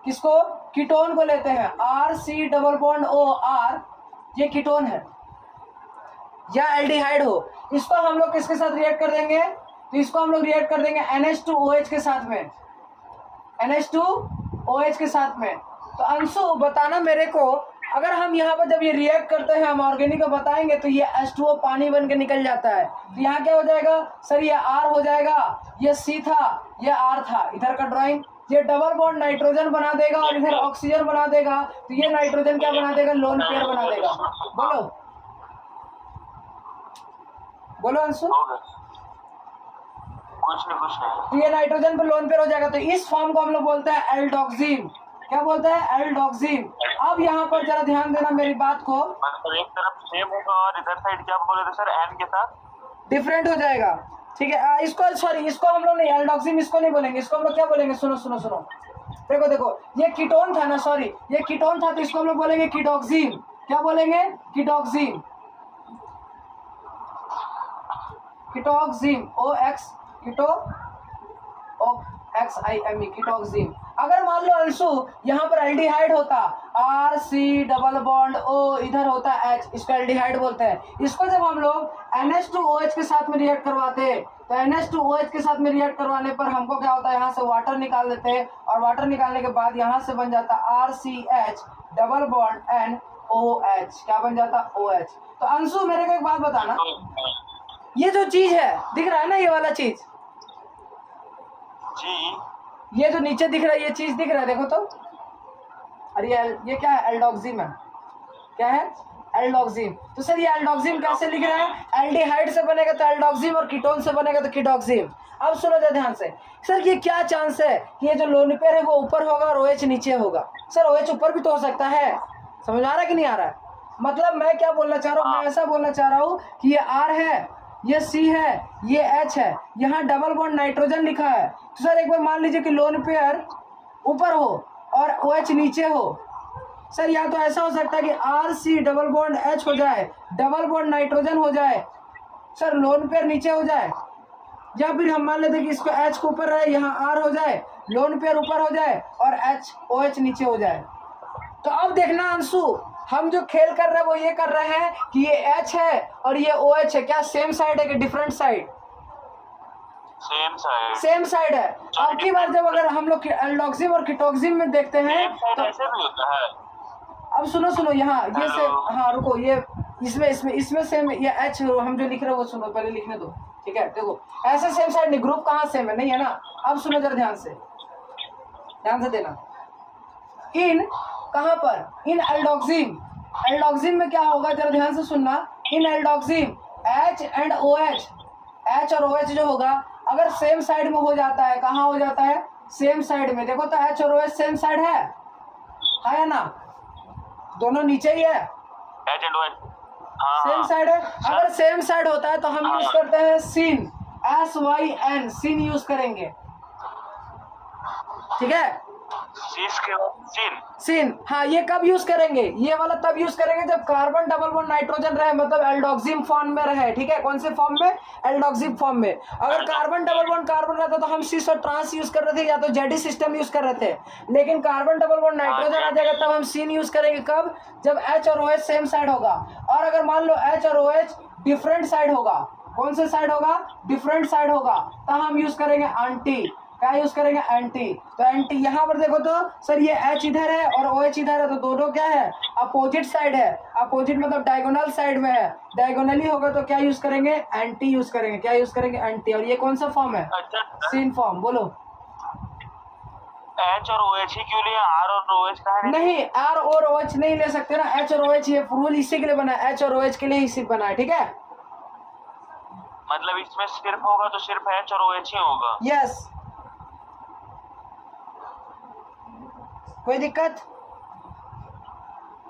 किसको? कीटोन को लेते हैं, RC डबल बॉन्ड OR, ये कीटोन है, या एल्डिहाइड हो, इसको हम लोग किसके साथ रिएक्ट कर देंगे? तो इसको हम लोग रिएक्ट कर देंगे NH2OH के साथ में, NH2OH के साथ में। तो अंशु बताना मेरे को, अगर हम यहाँ पर जब ये रिएक्ट करते हैं हम ऑर्गेनिक को बताएंगे तो ये H2O पानी बन के निकल जाता है। तो यहाँ क्या हो जाएगा सर? ये R हो जाएगा, ये C था, ये R था, इधर का ड्राइंग, ये डबल बॉन्ड नाइट्रोजन बना देगा और इधर ऑक्सीजन बना देगा, तो ये नाइट्रोजन क्या बना देगा? लोन पेयर बना देगा। बोलो बोलो अंशु। कुछ नहीं। तो ये नाइट्रोजन पर लोन पेयर हो जाएगा, तो इस फॉर्म को हम लोग बोलते हैं एल्डोक्सिम। क्या बोलते हैं? एल्डोक्सिम। अब यहाँ पर जरा ध्यान देना मेरी बात को, मतलब एक तरफ सेम होगा और इधर साइड क्या बोले थे सर? एन के साथ डिफरेंट हो जाएगा, ठीक है। इसको सॉरी, इसको हम लोग नहीं एल्डोक्सिम इसको नहीं बोलेंगे, इसको हम लोग क्या बोलेंगे? सुनो सुनो सुनो, देखो देखो, ये कीटोन था ना, सॉरी ये कीटोन था, तो इसको हम लोग बोलेंगे कीटोक्सिम। क्या बोलेंगे? कीटोक्सिम, कीटोक्सिम, OX, कीटो XIME, कीटोक्सिम। अगर मान लो अंशु यहाँ पर एल्डिहाइड होता, RC डबल बॉन्ड O, इधर होता H, इसको एल्डिहाइड बोलते हैं। इसको जब हम लोग NH2OH के साथ में रिएक्ट करवाते, तो NH2OH के साथ में रिएक्ट करवाने पर हमको क्या होता है? यहाँ से वाटर निकाल देते हैं, और वाटर निकालने के बाद यहाँ से बन जाता RCH डबल बॉन्ड NOH, क्या बन जाता? OH। तो अंशु मेरे को एक बात बताना, ये जो चीज है दिख रहा है ना, ये वाला चीज जी, ये जो नीचे दिख रहा है, ये चीज दिख रहा है, देखो तो, अरे ये क्या है? एल्डोक्सिम है। क्या है? एल्डोक्सिम। तो सर ये एल्डोक्सिम कैसे लिख रहा है? एल्डिहाइड से बनेगा तो एल्डोक्सिम, और कीटोन से बनेगा तो कीटोक्सिम। अब सुनो जरा ध्यान से, सर ये क्या चांस है कि ये जो लोन पेयर है वो ऊपर होगा और OH नीचे होगा? सर OH ऊपर भी तो हो सकता है, समझ आ रहा है कि नहीं आ रहा है? मतलब मैं क्या बोलना चाह रहा हूँ, मैं ऐसा बोलना चाह रहा हूँ कि ये R है, ये C है, ये H है, यहाँ डबल बॉन्ड नाइट्रोजन लिखा है। तो सर एक बार मान लीजिए कि लोन पेयर ऊपर हो और OH नीचे हो, सर या तो ऐसा हो सकता है कि RC डबल बॉन्ड H हो जाए, डबल बॉन्ड नाइट्रोजन हो जाए, सर लोन पेयर नीचे हो जाए, या फिर हम मान लेते हैं कि इसको H को ऊपर रहे, यहाँ R हो जाए, लोन पेयर ऊपर हो जाए और OH नीचे हो जाए। तो अब देखना अंशु, हम जो खेल कर रहे हैं वो ये कर रहे हैं कि ये H है और ये OH है, क्या सेम साइड है कि different side? Same side, same side है। अब की बार जब अगर हम लोग एल्डोक्सिम और कीटोक्सिम में देखते हैं तो ऐसे भी होता है। अब सुनो सुनो, यहाँ ये सेम, हाँ रुको, ये इसमें सेम, ये H हम जो लिख रहे हैं वो सुनो, पहले लिखने दो, ठीक है। देखो ऐसे सेम साइड नहीं, ग्रुप कहाँ सेम है? नहीं है ना। अब सुनो जरा ध्यान से देना, इन कहाँ पर? इन एल्डोक्सिम। एल्डोक्सिम में क्या होगा जरा ध्यान से सुनना, इन एल्डोक्सिम H एंड OH, H और OH जो होगा अगर सेम साइड में हो जाता है, कहाँ हो जाता है? सेम साइड में। देखो तो H और OH सेम साइड है ना? दोनों नीचे ही है, H and OH, same side है। अगर सेम साइड होता है तो हम यूज करते हैं सिन, SYN, सिन यूज करेंगे, ठीक है। सिन, हाँ ये कब यूज करेंगे? ये वाला तब यूज करेंगे जब कार्बन डबल बॉन्ड नाइट्रोजन रहे, मतलब एल्डोक्सिम फॉर्म में रहे, ठीक है। कौन से फॉर्म में? एल्डोक्सिम फॉर्म में। अगर कार्बन डबल बॉन्ड कार्बन रहता तो हम सिस और ट्रांस यूज कर रहे थे, या तो जेडी सिस्टम यूज कर रहे थे। लेकिन कार्बन डबल बॉन्ड नाइट्रोजन आ जाएगा तब हम सिन यूज करेंगे, कब? जब H और OH सेम साइड होगा। और अगर मान लो H और OH डिफरेंट साइड होगा, कौन से साइड होगा? डिफरेंट साइड होगा, तब हम यूज करेंगे एंटी। क्या यूज करेंगे? एंटी। तो एंटी यहाँ पर देखो तो सर ये H इधर है और OH इधर है, तो दोनों क्या है? अपोजिट साइड है। अपोजिट मतलब डायगोनल साइड में है, डायगोनली होगा तो क्या यूज करेंगे? एंटी यूज करेंगे। क्या यूज करेंगे? एंटी। और ये कौन सा फॉर्म है? अच्छा सीन फॉर्म। बोलो। एच और ओ एच ही क्यों लिया, आर और ओ एच का है नहीं, आर और OH नहीं ले सकते ना, H और OH ये रूल इसी के लिए बना है, H और OH के लिए ही सिर्फ बना है, ठीक है? मतलब इसमें सिर्फ होगा तो सिर्फ एच और ओ एच ही होगा। यस। कोई दिक्कत?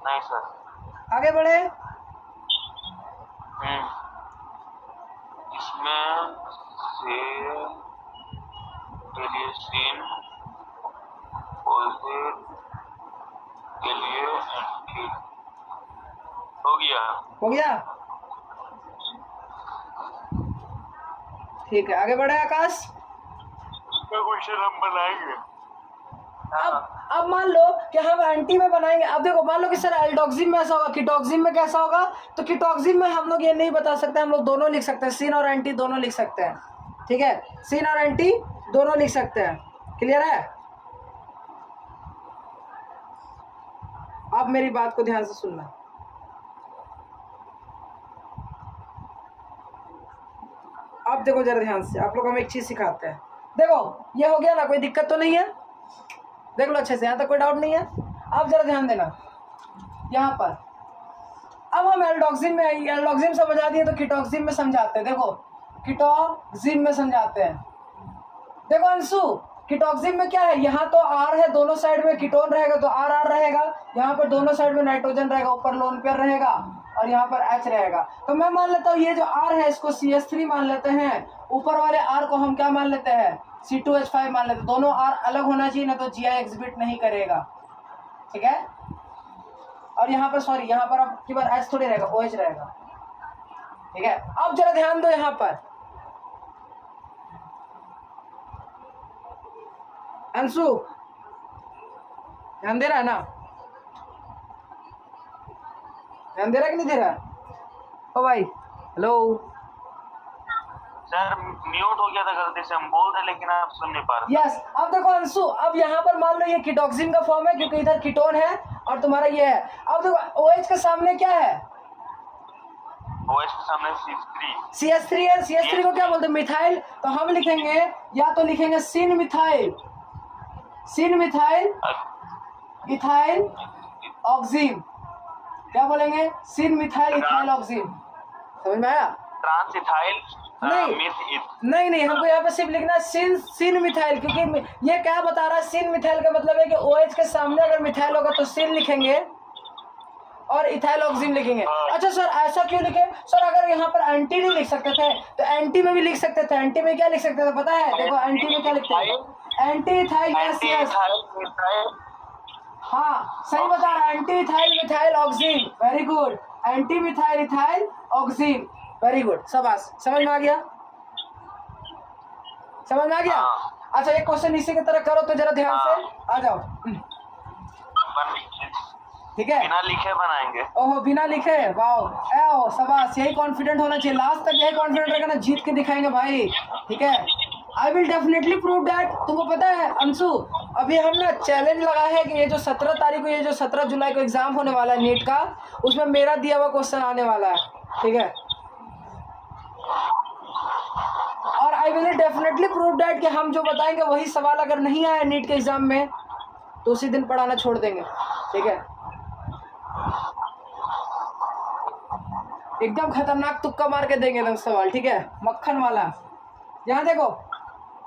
नहीं सर। आगे बढ़े। इसमें से के लिए सीन, ऑपोजिट के लिए एंटी। हो गया। हो गया? ठीक है, आगे बढ़े आकाश। क्वेश्चन हम बनाएंगे। अब मान लो कि हम एंटी में बनाएंगे। अब देखो, मान लो कि सर एल्डोक्सिम में ऐसा होगा, कीटोक्सिम में कैसा होगा? तो कीटोक्सिम में हम लोग ये नहीं बता सकते, हम लोग दोनों लिख सकते हैं, सीन और एंटी दोनों लिख सकते हैं, ठीक है? सीन और एंटी दोनों लिख सकते हैं। क्लियर है? अब मेरी बात को ध्यान से सुनना। अब देखो जरा ध्यान से, आप लोग हम एक चीज सिखाते हैं। देखो ये हो गया ना, कोई दिक्कत तो नहीं है? देख लो अच्छे से, यहाँ तक कोई डाउट नहीं है? अब जरा ध्यान देना यहाँ पर। अब हम एल्डोक्सिम में, एल्डोक्सिम समझा दिए तो कीटोक्सिम में समझाते हैं। देखो कीटोक्सिम में समझाते हैं। देखो अंशु, कीटोक्सिम में क्या है? यहाँ तो R है, दोनों साइड में कीटोन रहेगा तो R रहेगा, यहाँ पर दोनों साइड में नाइट्रोजन रहेगा, ऊपर लोन पेयर रहेगा और यहाँ पर H रहेगा। तो मैं मान लेता हूँ ये जो R है इसको CH3 मान लेते हैं, ऊपर वाले R को हम क्या मान लेते हैं? C2H5 मान लेते हैं। दोनों R अलग होना चाहिए ना तो GI एग्जिबिट नहीं करेगा, ठीक है? और यहाँ पर सॉरी, यहाँ पर अब की बार H थोड़ी रहेगा, OH रहेगा, ठीक है? अब जरा ध्यान दो यहाँ पर। अंशु ध्यान दे रहा है ना? ध्यान दे रहा है कि नहीं दे रहा है? ओ भाई हेलो। सर म्यूट हो गया था गलती से, हम बोल रहे लेकिन आप सुन नहीं पा रहे। यस। अब देखो अंशु, अब यहाँ पर मान लो ये कीटोक्सिन का फॉर्म है क्योंकि इधर कीटोन है और तुम्हारा ये है। अब देखो OH के सामने क्या है? OH के सामने CH3 है। CH3 को क्या बोलते हैं? मिथाइल। तो हम लिखेंगे, या तो लिखेंगे सिन मिथाइल, सिन मिथाइल इथाइल ऑक्सिम। क्या बोलेंगे? सिन मिथाइल इथाइल ऑक्सिम। समझ में आया? ट्रांस इथाइल नहीं नहीं, हमको यहाँ पे सिर्फ लिखना है सिन मिथाइल, क्योंकि ये क्या बता रहा है? सिन मिथाइल का मतलब है कि OH के सामने अगर मिथाइल होगा तो सिन लिखेंगे और इथाइल ऑक्सिम लिखेंगे। अच्छा सर ऐसा क्यों लिखे? सर अगर यहाँ पर एंटी नहीं लिख सकते थे तो एंटी में भी लिख सकते थे। एंटी में क्या लिख सकते थे पता है? देखो एंटी में क्या लिखते हैं? Anti ethyl. यस हाँ सही बता रहा है, anti ethyl methyl oxime. Very good, anti methyl ethyl oxime. Very good, शाबाश। समझ में आ गया? समझ में आ गया? अच्छा एक क्वेश्चन इसी की तरह करो तो जरा ध्यान से आ जाओ, ठीक है? बिना लिखे बनाएंगे। ओहो बिना लिखे, वाह आओ शाबाश। यही कॉन्फिडेंट होना चाहिए, लास्ट तक यही कॉन्फिडेंट रहेगा ना, जीत के दिखाएंगे भाई, ठीक है? I will definitely prove that. तुमको पता है अंशु, अभी हम ना चैलेंज लगा है कि ये जो 17 तारीख को, ये जो 17 जुलाई को एग्जाम होने वाला है नीट का, उसमें मेरा दिया हुआ क्वेश्चन आने वाला है, ठीक है? और I will definitely prove that कि हम जो बताएंगे वही सवाल अगर नहीं आया नीट के एग्जाम में तो उसी दिन पढ़ाना छोड़ देंगे, ठीक है? एकदम खतरनाक तुक्का मार के देंगे एकदम सवाल, ठीक है? मक्खन वाला। यहाँ देखो,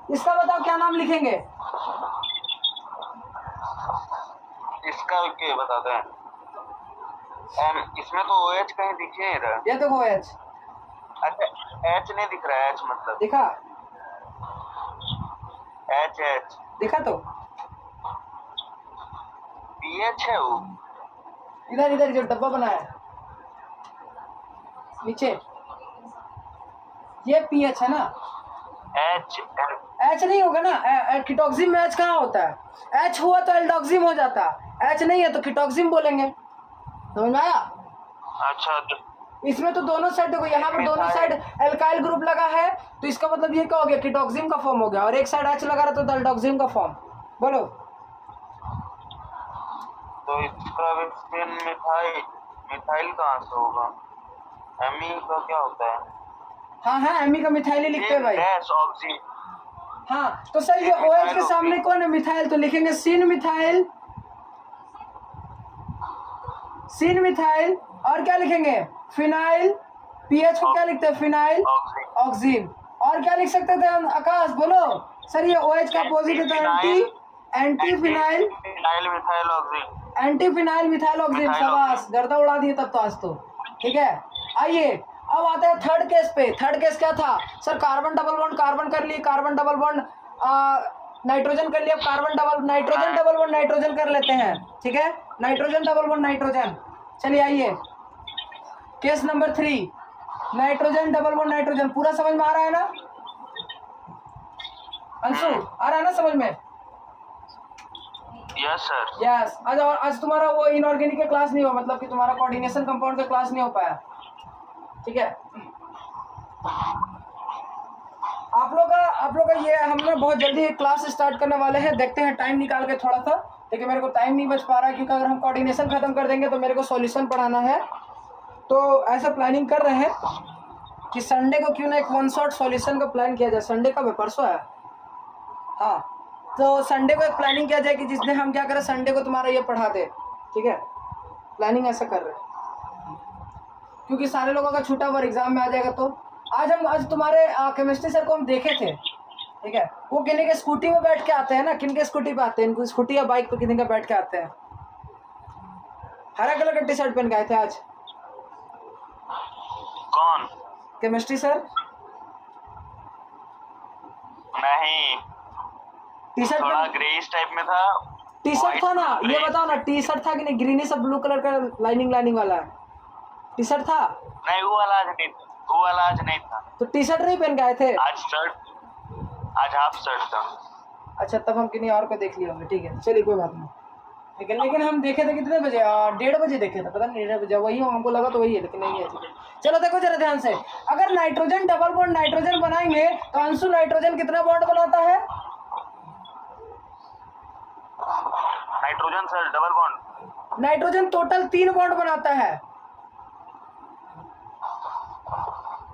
इसका बताओ क्या नाम लिखेंगे? इसका क्या बताते हैं? इसमें तो OH कहीं दिखे इधर। ये देखो OH। अच्छा H नहीं दिख रहा है, H मतलब दिखा? H दिखा तो PH है वो। इधर इधर जो डब्बा बनाया है नीचे, ये PH है ना? H नहीं होगा ना, कीटोक्सिम में H कहाँ होता है? H हुआ तो एल्डोक्सिम हो जाता, H नहीं है तो कीटोक्सिम बोलेंगे। समझ में आया? अच्छा इसमें तो दोनों साइड देखो, यहाँ पे दोनों साइड एल्काइल ग्रुप लगा है, तो इसका मतलब ये क्या हो गया, कीटोक्सिन का फॉर्म हो गया, और एक साइड H लगा रहा तो डाल्टोक्सिन का फॉर्म। बोलो। तो इसका विक्सिन मिथाइल मिथाइल कहाँ से होगा? एमी का क्या होता है? हाँ हाँ, एमी का मिथाइल ही लिखते हैं भाई। Dash oxy. हाँ तो सर ये OH के सामने कौन है, मिथाइल, तो लिखेंगे सिन मिथाइल, सिन मिथाइल, और क्या लिखेंगे, फिनाइल, पीएच को क्या लिखते हैं, फिनाइल ऑक्सीन। और क्या लिख सकते थे हम, आकाश बोलो। सर ये OH का अपोजिट होता है anti phenyl methyl oxygen, anti phenyl methyl oxygen. शाबाश, गर्दा उड़ा दिए तब तो आज तो। ठीक है, आइए अब आते हैं थर्ड केस पे। थर्ड केस क्या था sir, carbon double bond carbon कर लिए, कार्बन डबल बॉन्ड नाइट्रोजन कर लिया, carbon double nitrogen double bond nitrogen कर लेते हैं। ठीक है, नाइट्रोजन डबल बॉन्ड नाइट्रोजन। चलिए आइए case number 3, nitrogen double bond nitrogen. पूरा समझ में आ रहा है ना अंशु, आ रहा है ना समझ में? Yes sir. यस। आज तुम्हारा वो इनऑर्गेनिक का क्लास नहीं हुआ, मतलब कि तुम्हारा कोऑर्डिनेशन कंपाउंड का क्लास नहीं हो पाया। ठीक है, आप लोग का ये हम ना बहुत जल्दी क्लास स्टार्ट करने वाले हैं, देखते हैं टाइम निकाल के थोड़ा सा, लेकिन मेरे को टाइम नहीं बच पा रहा है, क्योंकि अगर हम कोऑर्डिनेशन खत्म कर देंगे तो मेरे को सॉल्यूशन पढ़ाना है। तो ऐसा प्लानिंग कर रहे हैं कि संडे को क्यों ना एक वन शॉट सॉल्यूशन का प्लान किया जाए। संडे का परसों है, हाँ, तो संडे को एक प्लानिंग किया जाए कि जिसने हम क्या करें, संडे को तुम्हारा ये पढ़ा दे। ठीक है, प्लानिंग ऐसा कर रहे हैं क्योंकि सारे लोगों का छूटा हुआ एग्जाम में आ जाएगा। तो आज तुम्हारे केमिस्ट्री सर को हम देखे थे। ठीक है, वो किन्हीं के स्कूटी में बैठ के आते हैं ना, किन के स्कूटी पे आते हैं, इनको स्कूटी या बाइक पे किन्हीं का बैठ के आते हैं। हरा कलर का टी शर्ट पहन के आए थे आज। कौन? Chemistry sir? नहीं, टी शर्ट थोड़ा ग्रेइश टाइप में था। टी शर्ट था ना, ये बताओ ना, टी शर्ट था कि नहीं, ग्रीनिश और ब्लू कलर का लाइनिंग वाला टी शर्ट था? नहीं, वो वाला आज नहीं था, वो वाला आज नहीं था। तो टी शर्ट नहीं पहन के आए थे? आज शर्ट, आज हाफ शर्ट था। अच्छा, तब हम किन्हीं और को देख लिए होंगे। ठीक है, चलिए कोई बात नहीं। लेकिन हम देखे थे कितने बजे, 1:30 बजे देखे थे, पता नहीं 1:30 बजे वही हमको लगा तो वही है, लेकिन नहीं है। ठीक है, चलो देखो जरा ध्यान से, अगर नाइट्रोजन डबल बॉन्ड नाइट्रोजन बनाएंगे तो अंशु नाइट्रोजन कितना बॉन्ड बनाता है? Nitrogen sir double bond, nitrogen total 3 bond बनाता है।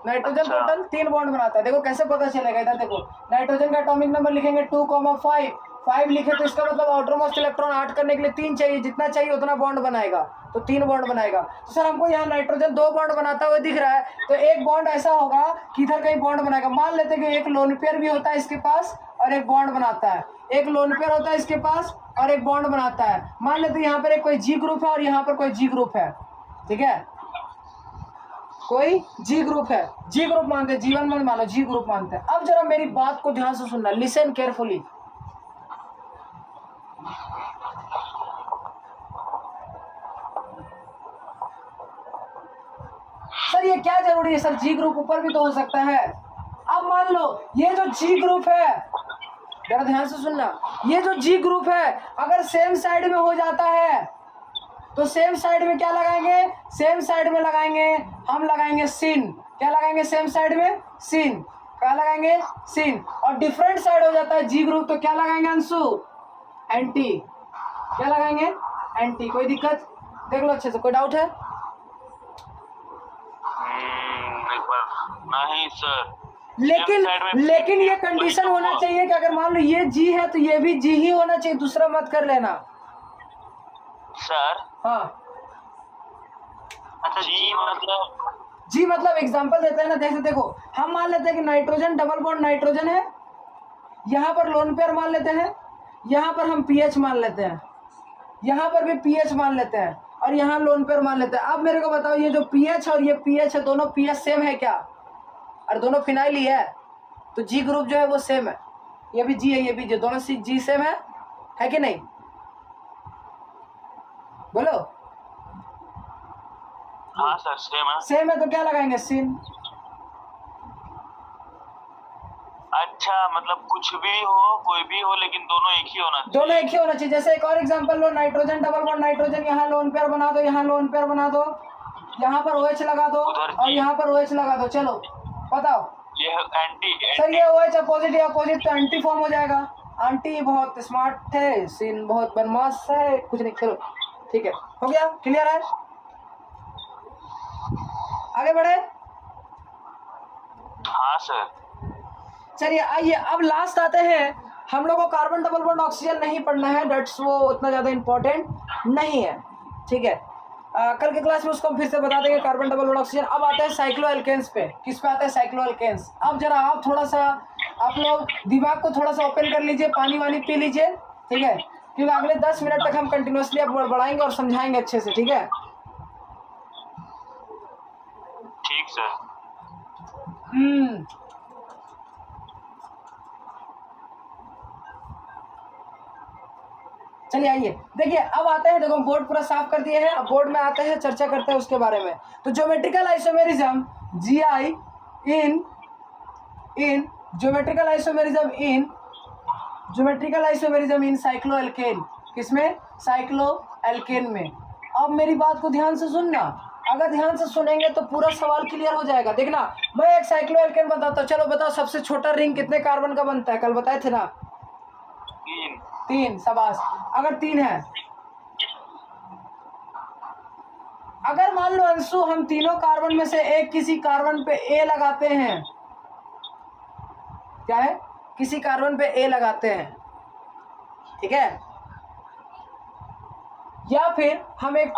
नाइट्रोजन टोटल 3 बॉन्ड बनाता है। देखो कैसे पता चलेगा, इधर देखो, नाइट्रोजन का एटॉमिक नंबर लिखेंगे 2,5 5 लिखे तो इसका मतलब आउटर मोस्ट इलेक्ट्रॉन ऐड करने के लिए 3 चाहिए, जितना चाहिए उतना बॉन्ड बनाएगा, तो 3 बॉन्ड बनाएगा। तो सर हमको यहाँ नाइट्रोजन 2 बॉन्ड बनाता हुआ दिख रहा है, तो एक बॉन्ड ऐसा होगा कि इधर कहीं बॉन्ड बनाएगा। मान लेते हैं कि एक लोन पेयर भी होता है इसके पास और एक बॉन्ड बनाता है, एक लोन पेयर होता है इसके पास और एक बॉन्ड बनाता है। मान लेते हैं यहाँ पर एक कोई जी ग्रुप है और यहाँ पर कोई जी ग्रुप है। ठीक है, कोई जी ग्रुप है, जी ग्रुप मानते हैं, जीवन में मानो जी ग्रुप मानते हैं। अब जरा मेरी बात को ध्यान से सुनना, लिसन केयरफुली। सर ये क्या जरूरी है सर, जी ग्रुप ऊपर भी तो हो सकता है। अब मान लो ये जो जी ग्रुप है, जरा ध्यान से सुनना, ये जो जी ग्रुप है अगर सेम साइड में हो जाता है तो सेम साइड में क्या लगाएंगे, सेम साइड में लगाएंगे हम लगाएंगे सिन। क्या लगाएंगे सेम साइड में? सिन। क्या लगाएंगे? सिन। और डिफरेंट साइड हो जाता है जी ग्रुप तो क्या लगाएंगे अंशु? एंटी। क्या लगाएंगे? एंटी। कोई दिक्कत? देख लो अच्छे से, कोई डाउट है? एक बार नहीं सर, लेकिन ये कंडीशन होना चाहिए कि अगर मान लो ये जी है तो ये भी जी ही होना चाहिए, दूसरा मत कर लेना सर। हाँ, अच्छा, जी मतलब एग्जांपल देते हैं ना, जैसे देखो हम मान लेते हैं कि नाइट्रोजन डबल बॉन्ड नाइट्रोजन है, यहाँ पर लोन पेयर मान लेते हैं, यहाँ पर हम पीएच मान लेते हैं, यहाँ पर भी पीएच मान लेते हैं और यहाँ लोन पेयर मान लेते हैं। अब मेरे को बताओ ये जो पीएच और ये पीएच है, दोनों पीएच सेम है क्या? और दोनों फिनाइल ही है, तो जी ग्रुप जो है वो सेम है, ये भी जी है ये भी जी, दोनों जी सेम है कि नहीं? बोलो। हाँ सर, सेम है तो क्या लगाएंगे? सिन। अच्छा, मतलब कुछ भी हो, कोई भी हो, लेकिन दोनों एक ही होना चाहिए। दोनों एक ही होना चाहिए। जैसे एक और एग्जांपल लो, नाइट्रोजन डबल बॉन्ड नाइट्रोजन, यहाँ लोन पेयर बना दो, यहाँ लोन पेयर बना दो, यहाँ पर OH लगा दो और यहाँ पर OH लगा दो। चलो बताओ ये एंटी सर, ये OH अपोजिट या अपोजिट तो एंटी फॉर्म हो जाएगा। आंटी बहुत स्मार्ट है, सीन बहुत बदमाश है, कुछ नहीं। चलो ठीक है, हो गया, क्लियर है, आगे बढ़े। हाँ सर। चलिए आइए अब लास्ट आते हैं। हम लोग को कार्बन डबल बॉन्ड ऑक्सीजन नहीं पढ़ना है, डेट्स वो उतना ज़्यादा इम्पोर्टेंट नहीं है, ठीक है। कल के क्लास में उसको हम फिर से बता देंगे कार्बन डबल बॉन्ड ऑक्सीजन। अब आते हैं साइक्लोएल्केन्स पे। किस पे आते हैं? साइक्लोएल्केन्स। अब जरा आप थोड़ा सा आप लोग दिमाग को थोड़ा सा ओपन कर लीजिए, पानी वानी पी लीजिए, ठीक है, क्योंकि अगले 10 मिनट तक हम कंटिन्यूसली अब बढ़ाएंगे और समझाएंगे अच्छे से, ठीक है। ठीक सर। चलिए आइए देखिए, अब आते हैं, देखो बोर्ड पूरा साफ कर दिए हैं, अब बोर्ड में आते हैं, चर्चा करते हैं उसके बारे में। तो geometrical isomerism GI in geometrical isomerism in cycloalkane. किसमें? साइक्लोएल्केन में। अब मेरी बात को ध्यान से सुनना, अगर ध्यान से सुनेंगे तो पूरा सवाल क्लियर हो जाएगा। देखना, मैं एक साइक्लोएल्केन बताता हूँ। चलो बताओ, सबसे छोटा रिंग कितने कार्बन का बनता है? कल बताए थे ना, 3। शाबाश। अगर 3 है, अगर मान लो अंशु हम तीनों कार्बन में से एक किसी कार्बन पे A लगाते हैं, क्या है, किसी कार्बन पे A लगाते हैं, ठीक है, या फिर हम एक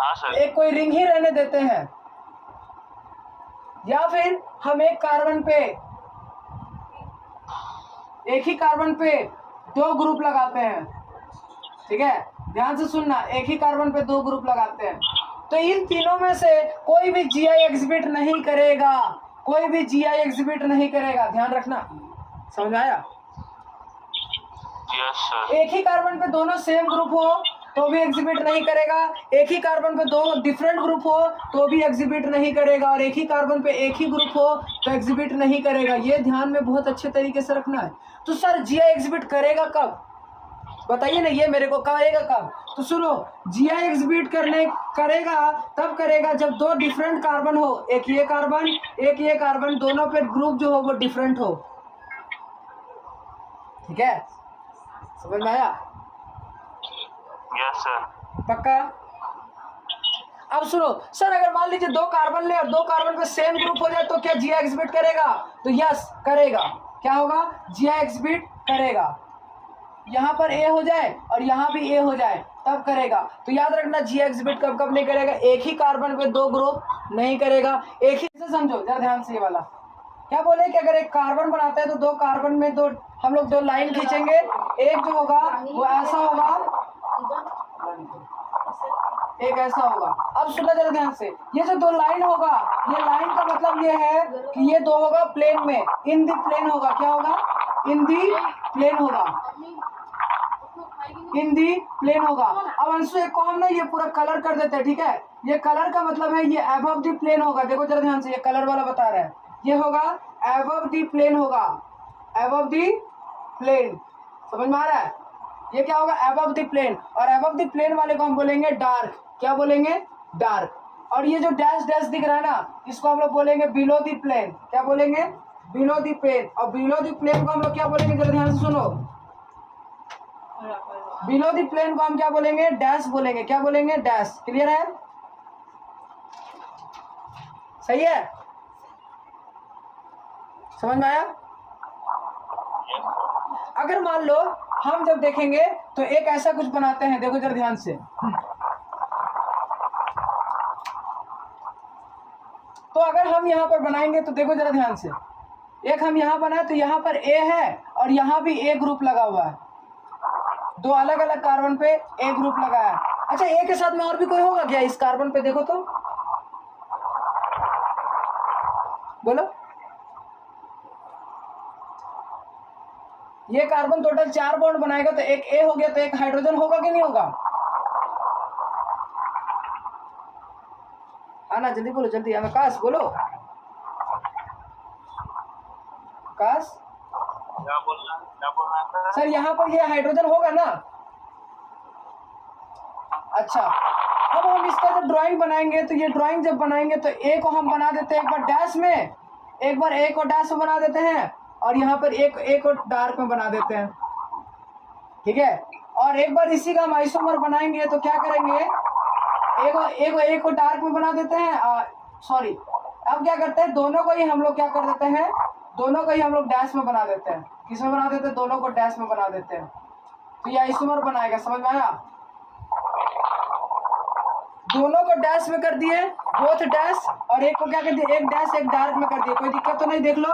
कोई रिंग ही रहने देते हैं, या फिर हम एक ही कार्बन पे 2 ग्रुप लगाते हैं, ठीक है, ध्यान से सुनना, एक ही कार्बन पे 2 ग्रुप लगाते हैं, तो इन तीनों में से कोई भी GI एग्जिबिट नहीं करेगा, कोई भी GI एग्जिबिट नहीं करेगा, ध्यान रखना, समझ में आया? Yes sir. एक ही कार्बन पे दोनों सेम ग्रुप हो तो भी एग्जिबिट नहीं करेगा, एक ही कार्बन पे 2 डिफरेंट ग्रुप हो तो भी एग्जिबिट नहीं करेगा, और एक ही कार्बन पे एक ही ग्रुप हो तो एग्जिबिट नहीं करेगा। ये ध्यान में बहुत अच्छे तरीके से रखना है। तो सर GI एग्जिबिट करेगा कब? बताइए ना, ये मेरे को करेगा कब? तो सुनो, GI एग्जिबिट करेगा तब करेगा जब 2 डिफरेंट कार्बन हो, एक ये कार्बन, दोनों पे ग्रुप जो हो वो डिफरेंट हो, ठीक है, समझ में आया? Yes sir. पक्का? अब सुनो सर, अगर मान लीजिए 2 कार्बन ले और 2 कार्बन पे सेम ग्रुप हो जाए तो क्या GI एग्जिबिट करेगा? तो यस करेगा। क्या होगा? GI एग्जिबिट करेगा। यहाँ पर A हो जाए और यहाँ भी A हो जाए तब करेगा। तो याद रखना, GI एग्जिबिट कब कब नहीं करेगा? एक ही कार्बन पे 2 ग्रुप नहीं करेगा। एक ही से समझो जरा ध्यान से, ये वाला क्या बोले कि अगर एक कार्बन बनाता है तो 2 कार्बन में हम लोग 2 लाइन खींचेंगे, एक जो होगा वो ऐसा होगा, एक ऐसा होगा। अब सुना जरा ध्यान से, ये जो 2 लाइन होगा, ये लाइन का मतलब ये है कि ये 2 होगा प्लेन में, इन दी प्लेन होगा। क्या होगा? इन दी प्लेन होगा, इन दी प्लेन होगा। अब अंशु एक को हम ना ये पूरा कलर कर देते हैं, ठीक है, ये कलर का मतलब है ये अबव दी प्लेन होगा। देखो जरा ध्यान से, ये कलर वाला बता रहा है, ये होगा अबव दी प्लेन होगा, अबव दी प्लेन, समझ में आ रहा है? ये क्या होगा? Above the plane. और अबव द प्लेन वाले को हम बोलेंगे डार्क। क्या बोलेंगे? डार्क। और ये जो डैश डैश दिख रहा है ना, इसको हम लोग बोलेंगे बिलो द प्लेन। क्या बोलेंगे? Below the plane. और बिलो द प्लेन को हम लोग क्या बोलेंगे? जरा ध्यान से सुनो, बिलो द प्लेन को हम क्या बोलेंगे? डैश बोलेंगे। क्या बोलेंगे? डैश। क्लियर है? सही है? समझ में आया? अगर मान लो हम जब देखेंगे तो एक ऐसा कुछ बनाते हैं, देखो जरा ध्यान से, तो अगर हम यहां पर बनाएंगे तो देखो जरा ध्यान से, एक हम यहां बनाए तो यहां पर A है और यहां भी A ग्रुप लगा हुआ है, 2 अलग अलग कार्बन पे A ग्रुप लगा है। अच्छा, A के साथ में और भी कोई होगा क्या इस कार्बन पे? देखो तो, बोलो। ये कार्बन टोटल 4 बॉन्ड बनाएगा तो एक A हो गया, तो एक हाइड्रोजन होगा कि नहीं होगा? आना जल्दी बोलो, जल्दी। आकाश बोलो, आकाश क्या बोलना है सर? यहाँ पर ये हाइड्रोजन होगा ना? अच्छा, अब हम इसका जो ड्राइंग बनाएंगे तो ये ड्राइंग जब बनाएंगे तो ए को हम बना देते हैं एक बार डैश में, एक बार ए को डैश में बना देते हैं और यहाँ पर ए को डार्क में बना देते हैं, ठीक है। और एक बार इसी का हम आइसोमर बनाएंगे तो क्या करेंगे, ए को डार्क में बना देते हैं, सॉरी अब क्या करते हैं, दोनों को ही हम लोग क्या कर देते हैं, दोनों को ही हम लोग डैश में बना देते हैं। किसमें बना देते हैं, दोनों को डैश में बना देते हैं, तो ये आइसोमर बनाएगा, समझ में आया। दोनों को डैश में कर दिए, बोथ डैश, और एक को क्या कर दिया, एक डैश एक डार्क में कर दिया, कोई दिक्कत तो नहीं, देख लो।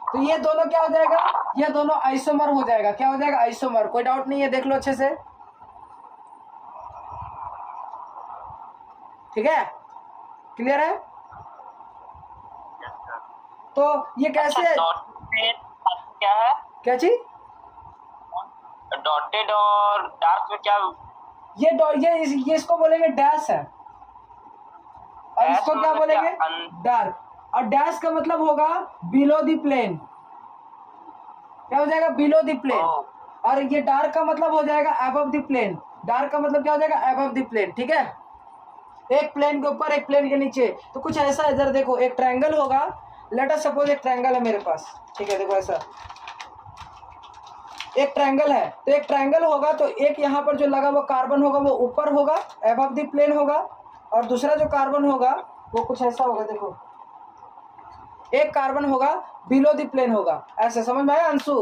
तो ये दोनों क्या हो जाएगा, ये दोनों आइसोमर हो जाएगा, क्या हो जाएगा, आइसोमर, कोई डाउट नहीं है, देख लो अच्छे से, ठीक है, क्लियर है। तो ये कैसे है, क्या है, क्या चीज, डॉटेड और डार्क में क्या, ये इसको बोलेंगे डैश है, और डैश इसको क्या मतलब बोलेंगे, क्या? डार्क। और डैश का मतलब होगा बिलो द प्लेन, क्या हो जाएगा, बिलो द प्लेन। और ये डार्क का मतलब हो जाएगा अबव द प्लेन, डार्क का मतलब क्या हो जाएगा, अबव द प्लेन, ठीक है। एक प्लेन के ऊपर एक प्लेन के नीचे, तो कुछ ऐसा है, इधर देखो एक ट्रायंगल होगा, लेट अस सपोज एक ट्रायंगल है मेरे पास, ठीक है, देखो ऐसा एक ट्रायंगल है, तो एक ट्रायंगल होगा तो एक यहाँ पर जो लगा वो कार्बन होगा वो ऊपर होगा, अबव द प्लेन होगा, और दूसरा जो कार्बन होगा वो कुछ ऐसा होगा, देखो एक कार्बन होगा बिलो द प्लेन होगा, ऐसे समझ में आया अंशु।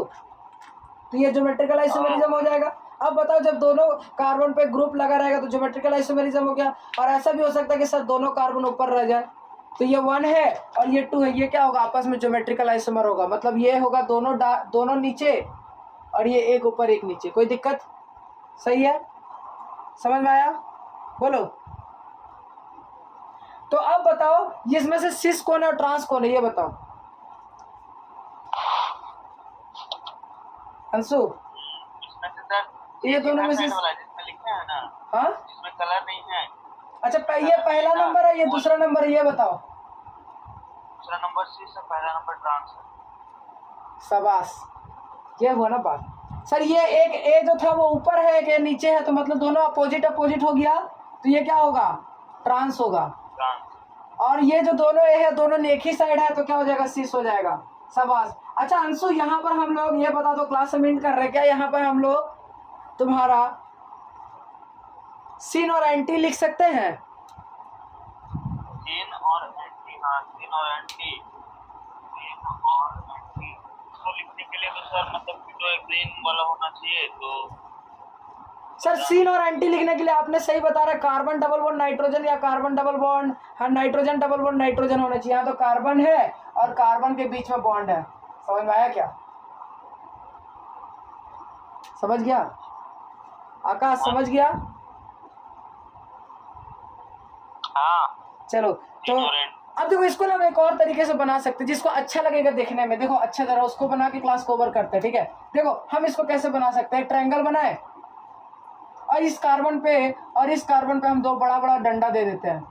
तो ये ज्योमेट्रिकल आइसोमेरिज्म हो जाएगा। अब बताओ जब दोनों कार्बन पे ग्रुप लगा रहेगा तो ज्योमेट्रिकल आइसोमेरिज्म हो गया। और ऐसा भी हो सकता है कि सर दोनों कार्बन ऊपर रह जाए, तो ये 1 है और ये 2 है, ये क्या होगा, आपस में ज्योमेट्रिकल आइसोमर होगा, मतलब ये होगा दोनों नीचे और ये एक ऊपर एक नीचे, कोई दिक्कत, सही है, समझ में आया, बोलो। तो अब बताओ इसमें से सिस कौन है और ट्रांस कौन है, ये बताओ अंशु। इसमें से सर ये दोनों में से जिसमें लिखा है ना, हाँ, इसमें कलर नहीं है, अच्छा ये पहला नंबर है, ये दूसरा नंबर है, ये बताओ। दूसरा नंबर सी से, पहला नंबर ट्रांस है। शाबाश, ये हुआ ना बात। सर ये एक ए जो था वो ऊपर है, एक ए नीचे है, तो मतलब दोनों अपोजिट हो गया, तो ये क्या होगा, ट्रांस होगा। ट्रांस। और ये जो दोनों ए है दोनों एक ही साइड है, तो क्या हो जाएगा, सिस हो जाएगा। शाबाश। अच्छा अंशु, यहाँ पर हम लोग ये बता दो, क्लास में मीट कर रहे हैं क्या, यहाँ पर हम लोग तुम्हारा सिन और एंटी लिख सकते हैं, सिन और एंटी, हाँ सिन और एंटी, सिन और एंटी, इसको लिखने के लिए तो सर मतलब जो एक प्लेन वाला होना चाहिए, तो सर सिन और एंटी लिखने के लिए आपने सही बता रहा है, कार्बन डबल बॉन्ड नाइट्रोजन या कार्बन डबल बॉन्ड, हाँ नाइट्रोजन डबल बॉन्ड नाइट्रोजन होना चाहिए। यहाँ तो कार्बन है और कार्बन के बीच में बॉन्ड है, समझ में आया क्या, समझ गया आकाश, समझ गया, हाँ। चलो। तो अब देखो इसको ना हम एक और तरीके से बना सकते हैं जिसको अच्छा लगेगा देखने में, देखो अच्छा जरा उसको बना के क्लास को ओवर करते हैं, ठीक है। देखो हम इसको कैसे बना सकते हैं, एक ट्रायंगल बनाए और इस कार्बन पे हम 2 बड़ा बड़ा डंडा दे देते हैं,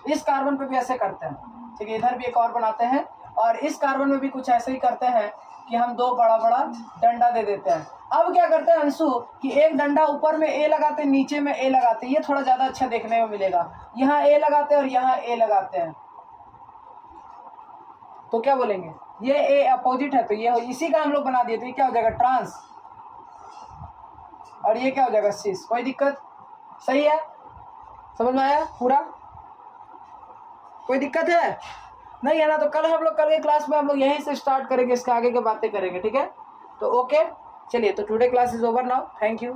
इस कार्बन पे भी ऐसे करते हैं, ठीक है। इधर भी एक और बनाते हैं और इस कार्बन में भी कुछ ऐसे ही करते हैं कि हम 2 बड़ा बड़ा डंडा दे देते हैं। अब क्या करते हैं अंशु कि एक डंडा ऊपर में ए लगाते हैं, नीचे में ए लगाते हैं, ये थोड़ा ज्यादा अच्छा देखने में मिलेगा। यहाँ ए लगाते हैं और यहाँ ए लगाते हैं, तो क्या बोलेंगे, ये ए अपोजिट है, तो ये इसी का हम लोग बना दिए, तो ये क्या हो जाएगा, ट्रांस, और ये क्या हो जाएगा, सिस। कोई दिक्कत, सही है, समझ में आया पूरा, कोई दिक्कत है नहीं है ना। तो कल के क्लास में हम लोग यहीं से स्टार्ट करेंगे, इसके आगे की बातें करेंगे, ठीक है। तो ओके, चलिए, तो today class is over now, thank you.